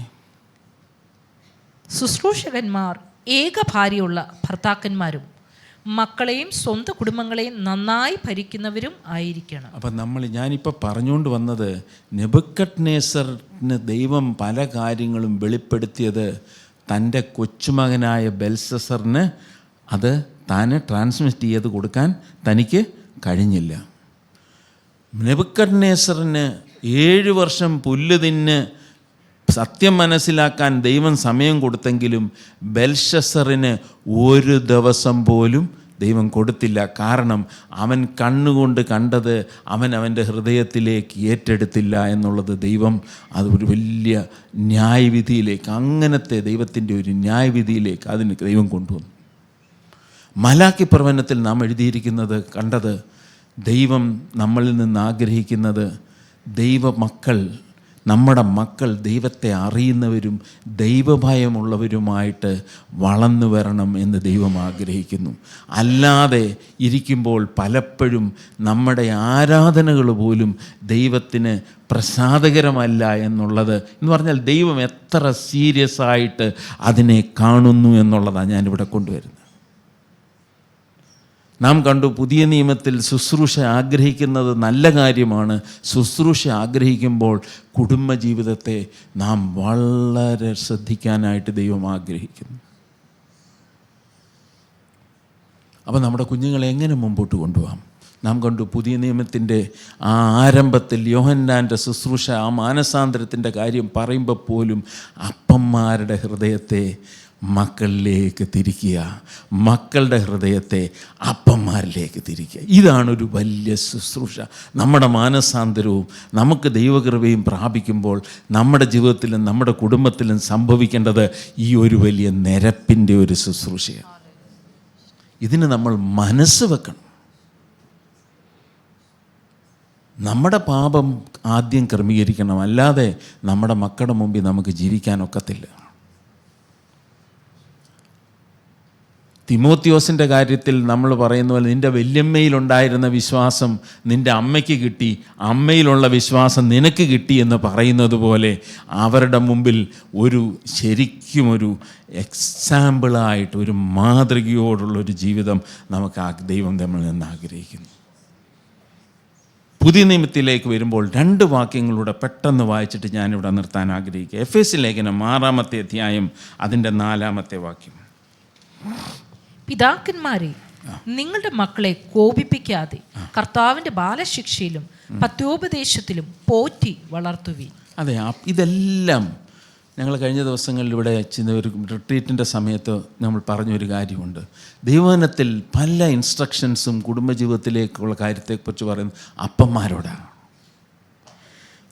ശുശ്രൂഷകന്മാർ ഏക ഭാര്യയുള്ള ഭർത്താക്കന്മാരും മക്കളെയും സ്വന്തം കുടുംബങ്ങളെയും നന്നായി ഭരിക്കുന്നവരും ആയിരിക്കണം. അപ്പം ഞാനിപ്പോൾ പറഞ്ഞുകൊണ്ട് വന്നത്, നെബൂഖദ്നേസറിന് ദൈവം പല കാര്യങ്ങളും വെളിപ്പെടുത്തിയത് തൻ്റെ കൊച്ചുമകനായ ബെൽശസ്സറിന് അത് താനെ ട്രാൻസ്മിറ്റ് ചെയ്ത് കൊടുക്കാൻ തനിക്ക് കഴിഞ്ഞില്ല. നെബൂഖദ്നേസറിന് 7 വർഷം പുല്ല് തിന്ന് സത്യം മനസ്സിലാക്കാൻ ദൈവം സമയം കൊടുത്തെങ്കിലും ബെൽശസ്സറിന് 1 ദിവസം പോലും ദൈവം കൊടുത്തില്ല. കാരണം അവൻ കണ്ണുകൊണ്ട് കണ്ടത് അവൻ്റെ ഹൃദയത്തിലേക്ക് ഏറ്റെടുത്തില്ല എന്നുള്ളത് ദൈവം അത് ഒരു വലിയ ന്യായവിധിയിലേക്ക്, അങ്ങനത്തെ ദൈവത്തിൻ്റെ ഒരു ന്യായവിധിയിലേക്ക് അതിന് ദൈവം കൊണ്ടുവന്നു. മലാക്കി പ്രവചനത്തിൽ നാം എഴുതിയിരിക്കുന്നത് കണ്ടത്, ദൈവം നമ്മളിൽ നിന്ന് ആഗ്രഹിക്കുന്നത് നമ്മുടെ മക്കൾ ദൈവത്തെ അറിയുന്നവരും ദൈവഭയമുള്ളവരുമായിട്ട് വളർന്നു വരണം എന്ന് ദൈവം ആഗ്രഹിക്കുന്നു. അല്ലാതെ ഇരിക്കുമ്പോൾ പലപ്പോഴും നമ്മുടെ ആരാധനകൾ പോലും ദൈവത്തിന് പ്രസാദകരമല്ല എന്നുള്ളത് എന്ന് പറഞ്ഞാൽ ദൈവം എത്ര സീരിയസ് ആയിട്ട് അതിനെ കാണുന്നു എന്നുള്ളതാണ് ഞാനിവിടെ കൊണ്ടുവരുന്നത്. നാം കണ്ടു, പുതിയ നിയമത്തിൽ ശുശ്രൂഷ ആഗ്രഹിക്കുന്നത് നല്ല കാര്യമാണ്. ശുശ്രൂഷ ആഗ്രഹിക്കുമ്പോൾ കുടുംബജീവിതത്തെ നാം വളരെ ശ്രദ്ധിക്കാനായിട്ട് ദൈവം ആഗ്രഹിക്കുന്നു. അപ്പോൾ നമ്മുടെ കുഞ്ഞുങ്ങളെ എങ്ങനെ മുമ്പോട്ട് കൊണ്ടുപോകാം? നാം കണ്ടു, പുതിയ നിയമത്തിൻ്റെ ആരംഭത്തിൽ യോഹന്നാൻ്റെ ശുശ്രൂഷ, മാനസാന്തരത്തിൻ്റെ കാര്യം പറയുമ്പോൾ പോലും അപ്പന്മാരുടെ ഹൃദയത്തെ മക്കളിലേക്ക് തിരിക്കുക, മക്കളുടെ ഹൃദയത്തെ അപ്പന്മാരിലേക്ക് തിരിക്കുക. ഇതാണൊരു വലിയ ശുശ്രൂഷ. നമ്മുടെ മാനസാന്തരവും നമുക്ക് ദൈവകൃപയും പ്രാപിക്കുമ്പോൾ നമ്മുടെ ജീവിതത്തിലും നമ്മുടെ കുടുംബത്തിലും സംഭവിക്കേണ്ടത് ഈ ഒരു വലിയ നിരപ്പിൻ്റെ ഒരു ശുശ്രൂഷയാണ്. ഇതിന് നമ്മൾ മനസ്സ് വെക്കണം. നമ്മുടെ പാപം ആദ്യം ക്രമീകരിക്കണം, അല്ലാതെ നമ്മുടെ മക്കളുടെ മുമ്പിൽ നമുക്ക് ജീവിക്കാനൊക്കത്തില്ല. തിമോത്തിയോസിൻ്റെ കാര്യത്തിൽ നമ്മൾ പറയുന്ന പോലെ, നിൻ്റെ വല്യമ്മയിലുണ്ടായിരുന്ന വിശ്വാസം നിൻ്റെ അമ്മയ്ക്ക് കിട്ടി, അമ്മയിലുള്ള വിശ്വാസം നിനക്ക് കിട്ടി എന്ന് പറയുന്നത് പോലെ അവരുടെ മുമ്പിൽ ശരിക്കും ഒരു എക്സാമ്പിളായിട്ട്, ഒരു മാതൃകയോടുള്ളൊരു ജീവിതം നമുക്ക് ദൈവം നമ്മളിൽ നിന്ന് ആഗ്രഹിക്കുന്നു. പുതിയ നിയമത്തിലേക്ക് വരുമ്പോൾ 2 വാക്യങ്ങളുടെ പെട്ടെന്ന് വായിച്ചിട്ട് ഞാനിവിടെ നിർത്താൻ ആഗ്രഹിക്കുക. എഫേസ്യ ലേഖനം 6 അധ്യായം അതിൻ്റെ 4 വാക്യം. പിതാക്കന്മാരെ, നിങ്ങളുടെ മക്കളെ കോപിപ്പിക്കാതെ കർത്താവിൻ്റെ ബാലശിക്ഷയിലും പത്യോപദേശത്തിലും പോറ്റി വളർത്തുവീൻ. അതെ, ഇതെല്ലാം ഞങ്ങൾ കഴിഞ്ഞ ദിവസങ്ങളിൽ ഇവിടെ ഒരു റിട്രീറ്റിൻ്റെ സമയത്ത് നമ്മൾ പറഞ്ഞൊരു കാര്യമുണ്ട്. ദൈവവചനത്തിൽ പല ഇൻസ്ട്രക്ഷൻസും കുടുംബജീവിതത്തിലേക്കുള്ള കാര്യത്തെക്കുറിച്ച് പറയുന്നത് അപ്പന്മാരോടാണ്.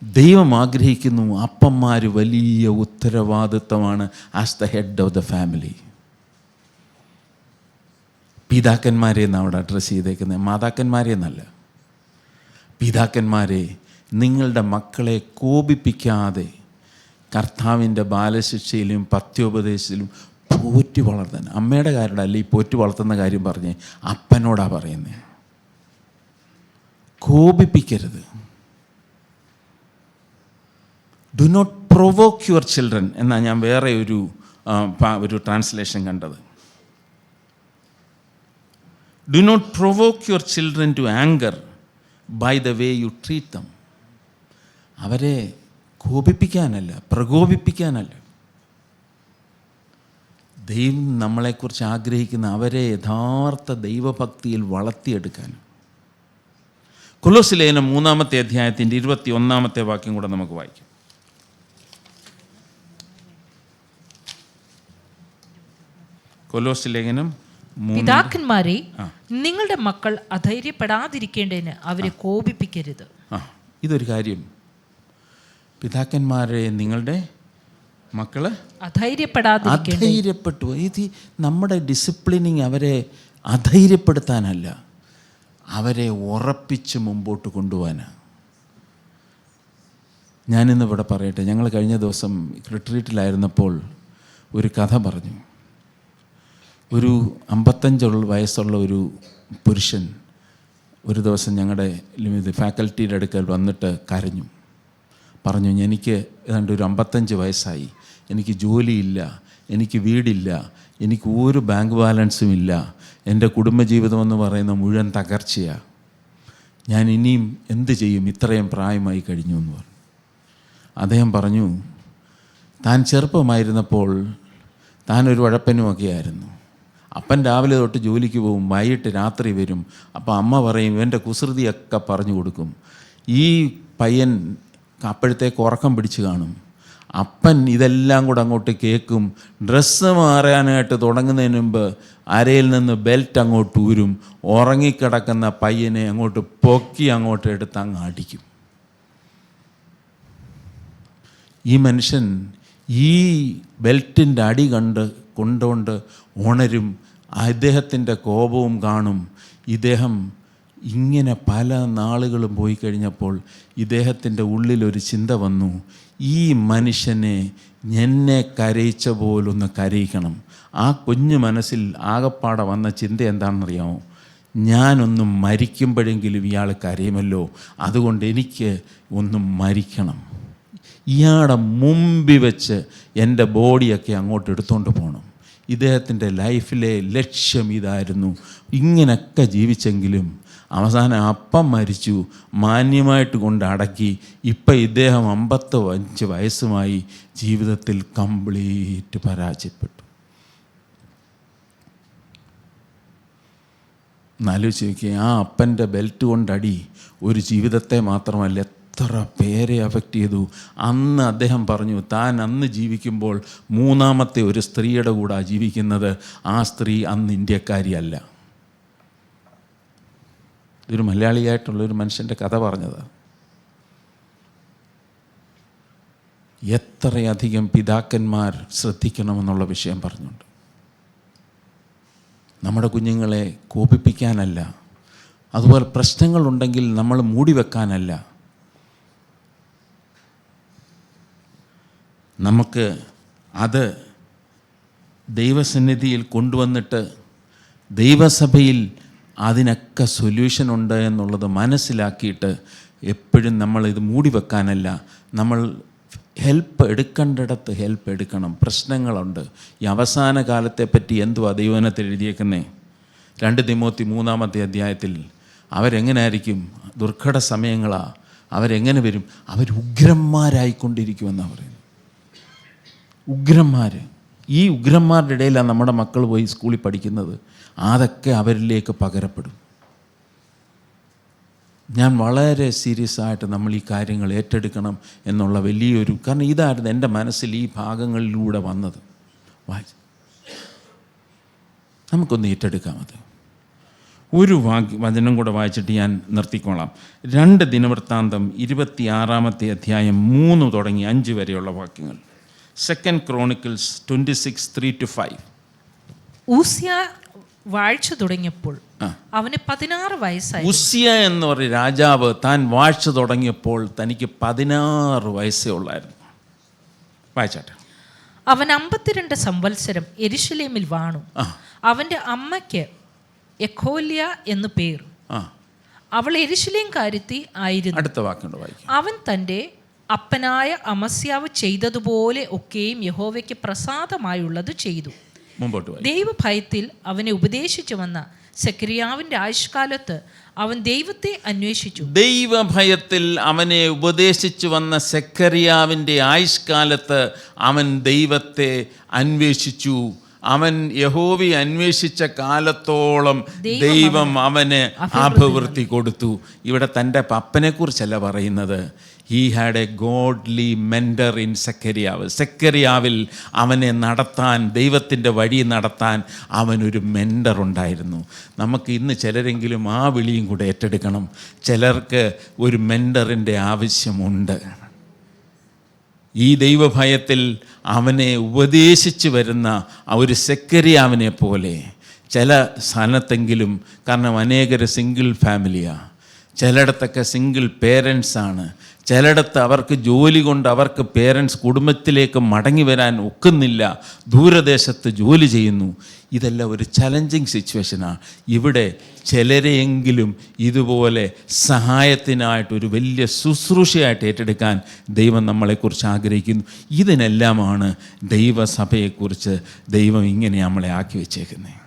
ദൈവം ആഗ്രഹിക്കുന്നു അപ്പന്മാർ വലിയ ഉത്തരവാദിത്വമാണ് as the head of the family. പിതാക്കന്മാരെ എന്നാണ് അവിടെ അഡ്രസ്സ് ചെയ്തേക്കുന്നത്, മാതാക്കന്മാരെ എന്നല്ല. പിതാക്കന്മാരെ, നിങ്ങളുടെ മക്കളെ കോപിപ്പിക്കാതെ കർത്താവിൻ്റെ ബാലശിക്ഷയിലും പത്യോപദേശത്തിലും പോറ്റി വളർത്താൻ. അമ്മയുടെ കാര്യമല്ല ഈ പോറ്റി വളർത്തുന്ന കാര്യം പറഞ്ഞേ, അപ്പനോടാ പറയുന്നത്. കോപിപ്പിക്കരുത്. Do not provoke your children എന്നാണ് ഞാൻ വേറെ ഒരു ട്രാൻസ്ലേഷൻ കണ്ടത്. Do not provoke your children to anger by the way you treat them. അവരെ കോപിപ്പിക്കാനല്ല, പ്രകോപിപ്പിക്കാനല്ല. ദൈവം നമ്മളെക്കുറിച്ച് ആഗ്രഹിക്കുന്ന അവരെ യഥാർത്ഥ ദൈവഭക്തിയിൽ വളർത്തിയെടുക്കാൻ. കൊലോസ്യ ലേഖനം 3-ാമത്തെ അധ്യായത്തിൻ്റെ 21-ാമത്തെ വാക്യം കൂടെ നമുക്ക് വായിക്കാം. കൊലോസ്യ ലേഖനം പിതാക്കന്മാരെ, നിങ്ങളുടെ മക്കൾ അധൈര്യപ്പെടാതിരിക്കേണ്ടതിന് അവരെ കോപിപ്പിക്കരുത്. ഇതൊരു കാര്യം. പിതാക്കന്മാരെ, നിങ്ങളുടെ മക്കള് അധൈര്യപ്പെട്ടു. ഇത് നമ്മുടെ ഡിസിപ്ലിനിങ് അവരെ അധൈര്യപ്പെടുത്താനല്ല, അവരെ ഉറപ്പിച്ച് മുമ്പോട്ട് കൊണ്ടുപോകാനാണ്. ഞാനിന്ന് ഇവിടെ പറയട്ടെ, ഞങ്ങൾ കഴിഞ്ഞ ദിവസം റിട്രീറ്റിലായിരുന്നപ്പോൾ ഒരു കഥ പറഞ്ഞു. ഒരു 55 വയസ്സുള്ള ഒരു പുരുഷൻ ഒരു ദിവസം ഞങ്ങളുടെ ഫാക്കൽറ്റിയുടെ അടുക്കൽ വന്നിട്ട് കരഞ്ഞു. പറഞ്ഞു, എനിക്ക് ഏതാണ്ട് ഒരു 55 വയസ്സായി, എനിക്ക് ജോലിയില്ല, എനിക്ക് വീടില്ല, എനിക്ക് ഒരു ബാങ്ക് ബാലൻസും ഇല്ല, എൻ്റെ കുടുംബജീവിതം എന്ന് പറയുന്ന മുഴുവൻ തകർച്ചയാണ്, ഞാൻ ഇനിയും എന്ത് ചെയ്യും, ഇത്രയും പ്രായമായി കഴിഞ്ഞു എന്ന് പറഞ്ഞു. അദ്ദേഹം പറഞ്ഞു, താൻ ചെറുപ്പമായിരുന്നപ്പോൾ താനൊരു ഉഴപ്പനുമൊക്കെ ആയിരുന്നു. അപ്പൻ രാവിലെ തൊട്ട് ജോലിക്ക് പോകും, വൈകിട്ട് രാത്രി വരും. അപ്പോൾ അമ്മ പറയും, ഇവൻ്റെ കുസൃതിയൊക്കെ പറഞ്ഞു കൊടുക്കും. ഈ പയ്യൻ അപ്പോഴത്തേക്ക് ഉറക്കം പിടിച്ച് കാണും. അപ്പൻ ഇതെല്ലാം കൂടെ അങ്ങോട്ട് കേൾക്കും. ഡ്രസ്സ് മാറാനായിട്ട് തുടങ്ങുന്നതിന് മുമ്പ് അരയിൽ നിന്ന് ബെൽറ്റ് അങ്ങോട്ട് ഊരും. ഉറങ്ങിക്കിടക്കുന്ന പയ്യനെ അങ്ങോട്ട് പൊക്കി അങ്ങോട്ട് എടുത്ത് അങ്ങ് അടിക്കും. ഈ മനുഷ്യൻ ഈ ബെൽറ്റിൻ്റെ അടി കൊണ്ടുകൊണ്ട് ഉണരും. അദ്ദേഹത്തിൻ്റെ കോപവും കാണും. ഇദ്ദേഹം ഇങ്ങനെ പല നാളുകളും പോയി കഴിഞ്ഞപ്പോൾ ഇദ്ദേഹത്തിൻ്റെ ഉള്ളിലൊരു ചിന്ത വന്നു, ഈ മനുഷ്യനെ എന്നെ കരയിച്ച പോലൊന്ന് കരയിക്കണം. ആ കുഞ്ഞു മനസ്സിൽ ആകപ്പാടെ വന്ന ചിന്ത എന്താണെന്നറിയാമോ? ഞാനൊന്നും മരിക്കുമ്പോഴെങ്കിലും ഇയാൾ കരയുമല്ലോ, അതുകൊണ്ട് എനിക്ക് ഒന്ന് മരിക്കണം. ഇയാളുടെ മുമ്പിൽ വെച്ച് എൻ്റെ ബോഡിയൊക്കെ അങ്ങോട്ട് എടുത്തുകൊണ്ട് പോകണം. ഇദ്ദേഹത്തിൻ്റെ ലൈഫിലെ ലക്ഷ്യം ഇതായിരുന്നു. ഇങ്ങനെയൊക്കെ ജീവിച്ചെങ്കിലും അവസാനം അപ്പം മരിച്ചു, മാന്യമായിട്ട് കൊണ്ട് അടക്കി. ഇപ്പം ഇദ്ദേഹം 55 വയസ്സുമായി ജീവിതത്തിൽ കംപ്ലീറ്റ് പരാജയപ്പെട്ടു. എന്നാലോചിച്ച് നോക്കിയേ, ആ അപ്പൻ്റെ ബെൽറ്റ് കൊണ്ടടി ഒരു ജീവിതത്തെ മാത്രമല്ല എത്ര പേരെ അഫക്റ്റ് ചെയ്തു. അന്ന് അദ്ദേഹം പറഞ്ഞു, താൻ അന്ന് ജീവിക്കുമ്പോൾ 3-ാമത്തെ ഒരു സ്ത്രീയുടെ കൂടെ ജീവിക്കുന്നത്. ആ സ്ത്രീ അന്ന് ഇന്ത്യക്കാരിയല്ല. ഇതൊരു മലയാളിയായിട്ടുള്ളൊരു മനുഷ്യൻ്റെ കഥ പറഞ്ഞതാണ്. എത്രയധികം പിതാക്കന്മാർ ശ്രദ്ധിക്കണമെന്നുള്ള വിഷയം പറഞ്ഞുണ്ട്. നമ്മുടെ കുഞ്ഞുങ്ങളെ കോപിപ്പിക്കാനല്ല, അതുപോലെ പ്രശ്നങ്ങളുണ്ടെങ്കിൽ നമ്മൾ മൂടി വെക്കാനല്ല. നമുക്ക് അത് ദൈവസന്നിധിയിൽ കൊണ്ടുവന്നിട്ട് ദൈവസഭയിൽ അതിനൊക്കെ സൊല്യൂഷനുണ്ട് എന്നുള്ളത് മനസ്സിലാക്കിയിട്ട് എപ്പോഴും നമ്മളിത് മൂടി വെക്കാനല്ല, നമ്മൾ ഹെൽപ്പ് എടുക്കേണ്ടിടത്ത് ഹെൽപ്പ് എടുക്കണം. പ്രശ്നങ്ങളുണ്ട്. ഈ അവസാന കാലത്തെപ്പറ്റി എന്തുവാ ദൈവവചനത്തിൽ എഴുതിയേക്കുന്നേ? 2 തിമോത്തി 3-ാമത്തെ അധ്യായത്തിൽ അവരെങ്ങനായിരിക്കും? ദുർഘട സമയങ്ങളാണ്. അവരെങ്ങനെ വരും? അവർ ഉഗ്രന്മാരായിക്കൊണ്ടിരിക്കുമെന്നാണ് പറയുന്നത്. ഉഗ്രന്മാർ. ഈ ഉഗ്രന്മാരുടെ ഇടയിലാണ് നമ്മുടെ മക്കൾ പോയി സ്കൂളിൽ പഠിക്കുന്നത്. അതൊക്കെ അവരിലേക്ക് പകരപ്പെടും. ഞാൻ വളരെ സീരിയസ് ആയിട്ട് നമ്മൾ ഈ കാര്യങ്ങൾ ഏറ്റെടുക്കണം എന്നുള്ള വലിയൊരു, കാരണം ഇതായിരുന്നു എൻ്റെ മനസ്സിൽ ഈ ഭാഗങ്ങളിലൂടെ വന്നത്. നമുക്കൊന്ന് ഏറ്റെടുക്കാം. അത് ഒരു വചനം കൂടെ വായിച്ചിട്ട് ഞാൻ നിർത്തിക്കോളാം. 2 ദിനവൃത്താന്തം 26-ാമത്തെ അധ്യായം 3 തുടങ്ങി 5 വരെയുള്ള വാക്യങ്ങൾ. 2 Chronicles 26:3-5. ഊസിയ വാഴ്ച തുടങ്ങിയപ്പോൾ അവന് 16 വയസ്സായി. ഉസിയ എന്ന് പറയുന്ന രാജാവ് താൻ വാഴ്ച തുടങ്ങിയപ്പോൾ തനിക്ക് 16 വയസ്സേ ഉള്ളായിരുന്നു. വായിച്ചാട്ടെ. അവൻ 52 സംവത്സരം യെരൂശലേമിൽ വാണു. അവന്റെ അമ്മയ്ക്ക് യെഖോല്യ എന്നു പേർ. അവൾ യെരൂശലേം കാര്യത്തി ആയിരുന്നു. അടുത്ത വാക്കുണ്ട് വായിക്കും. അവൻ തൻ്റെ അപ്പനായ അമസ്യാവ് ചെയ്തതുപോലെ ഒക്കെയും യഹോവയ്ക്ക് പ്രസാദമായുള്ളത് ചെയ്തു. മുമ്പോട്ട് പോയി. ദൈവഭയത്തിൽ അവനെ ഉപദേശിച്ചു വന്ന സെക്കരിയാവിൻ്റെ ആയുഷ്കാലത്ത് അവൻ ദൈവത്തെ അന്വേഷിച്ചു. ദൈവഭയത്തിൽ അവനെ ഉപദേശിച്ചു വന്ന സെക്കരിയാവിൻ്റെ ആയുഷ്കാലത്ത് അവൻ ദൈവത്തെ അന്വേഷിച്ചു. അവൻ യഹോവയെ അന്വേഷിച്ച കാലത്തോളം ദൈവം അവന് അഭിവൃദ്ധി കൊടുത്തു. ഇവിടെ തൻ്റെ പപ്പനെ കുറിച്ചല്ല പറയുന്നത്. He had a godly mentor in Zechariah. സെക്കരിയാവിൽ അവനെ നടത്താൻ, ദൈവത്തിൻ്റെ വഴി നടത്താൻ അവനൊരു മെൻറ്റർ ഉണ്ടായിരുന്നു. നമുക്ക് ഇന്ന് ചിലരെങ്കിലും ആ വിളിയും കൂടെ ഏറ്റെടുക്കണം. ചിലർക്ക് ഒരു മെൻറ്ററിൻ്റെ ആവശ്യമുണ്ട്. ഈ ദൈവഭയത്തിൽ അവനെ ഉപദേശിച്ച് വരുന്ന ആ ഒരു സെക്കരിയാവിനെ പോലെ ചില സ്ഥലത്തെങ്കിലും, കാരണം അനേകർ സിംഗിൾ ഫാമിലിയാണ്, ചിലയിടത്തൊക്കെ സിംഗിൾ പേരൻസാണ്, ചിലയിടത്ത് അവർക്ക് ജോലി കൊണ്ട് അവർക്ക് പേരൻസ് കുടുംബത്തിലേക്ക് മടങ്ങി വരാൻ ഒക്കുന്നില്ല, ദൂരദേശത്ത് ജോലി ചെയ്യുന്നു. ഇതെല്ലാം ഒരു ചലഞ്ചിങ് സിറ്റുവേഷനാണ്. ഇവിടെ ചിലരെയെങ്കിലും ഇതുപോലെ സഹായത്തിനായിട്ടൊരു വലിയ ശുശ്രൂഷയായിട്ട് ഏറ്റെടുക്കാൻ ദൈവം നമ്മളെക്കുറിച്ച് ആഗ്രഹിക്കുന്നു. ഇതിനെല്ലാമാണ് ദൈവസഭയെക്കുറിച്ച് ദൈവം ഇങ്ങനെ നമ്മളെ ആക്കി വെച്ചേക്കുന്നത്.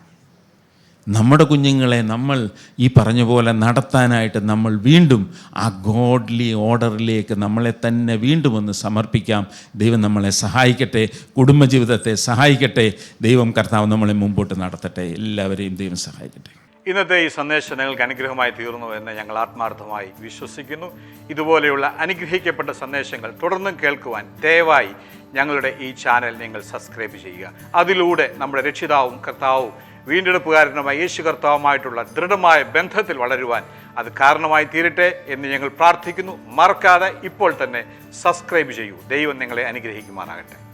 നമ്മുടെ കുഞ്ഞുങ്ങളെ നമ്മൾ ഈ പറഞ്ഞ പോലെ നടത്താനായിട്ട് നമ്മൾ വീണ്ടും ആ ഗോഡ്ലി ഓർഡറിലേക്ക് നമ്മളെ തന്നെ വീണ്ടും ഒന്ന് സമർപ്പിക്കാം. ദൈവം നമ്മളെ സഹായിക്കട്ടെ, കുടുംബജീവിതത്തെ സഹായിക്കട്ടെ. ദൈവം കർത്താവ് നമ്മളെ മുമ്പോട്ട് നടത്തട്ടെ. എല്ലാവരെയും ദൈവം സഹായിക്കട്ടെ. ഇന്നത്തെ ഈ സന്ദേശം നിങ്ങൾക്ക് അനുഗ്രഹമായി തീർന്നു എന്ന് ഞങ്ങൾ ആത്മാർത്ഥമായി വിശ്വസിക്കുന്നു. ഇതുപോലെയുള്ള അനുഗ്രഹിക്കപ്പെട്ട സന്ദേശങ്ങൾ തുടർന്നും കേൾക്കുവാൻ ദയവായി ഞങ്ങളുടെ ഈ ചാനൽ നിങ്ങൾ സബ്സ്ക്രൈബ് ചെയ്യുക. അതിലൂടെ നമ്മുടെ രക്ഷിതാവും കർത്താവും വീണ്ടെടുപ്പുകാരനുമായ യേശു കർത്താവുമായിട്ടുള്ള ദൃഢമായ ബന്ധത്തിൽ വളരുവാൻ അത് കാരണമായി തീരട്ടെ എന്ന് ഞങ്ങൾ പ്രാർത്ഥിക്കുന്നു. മറക്കാതെ ഇപ്പോൾ തന്നെ സബ്സ്ക്രൈബ് ചെയ്യൂ. ദൈവം നിങ്ങളെ അനുഗ്രഹിക്കുമാറാകട്ടെ.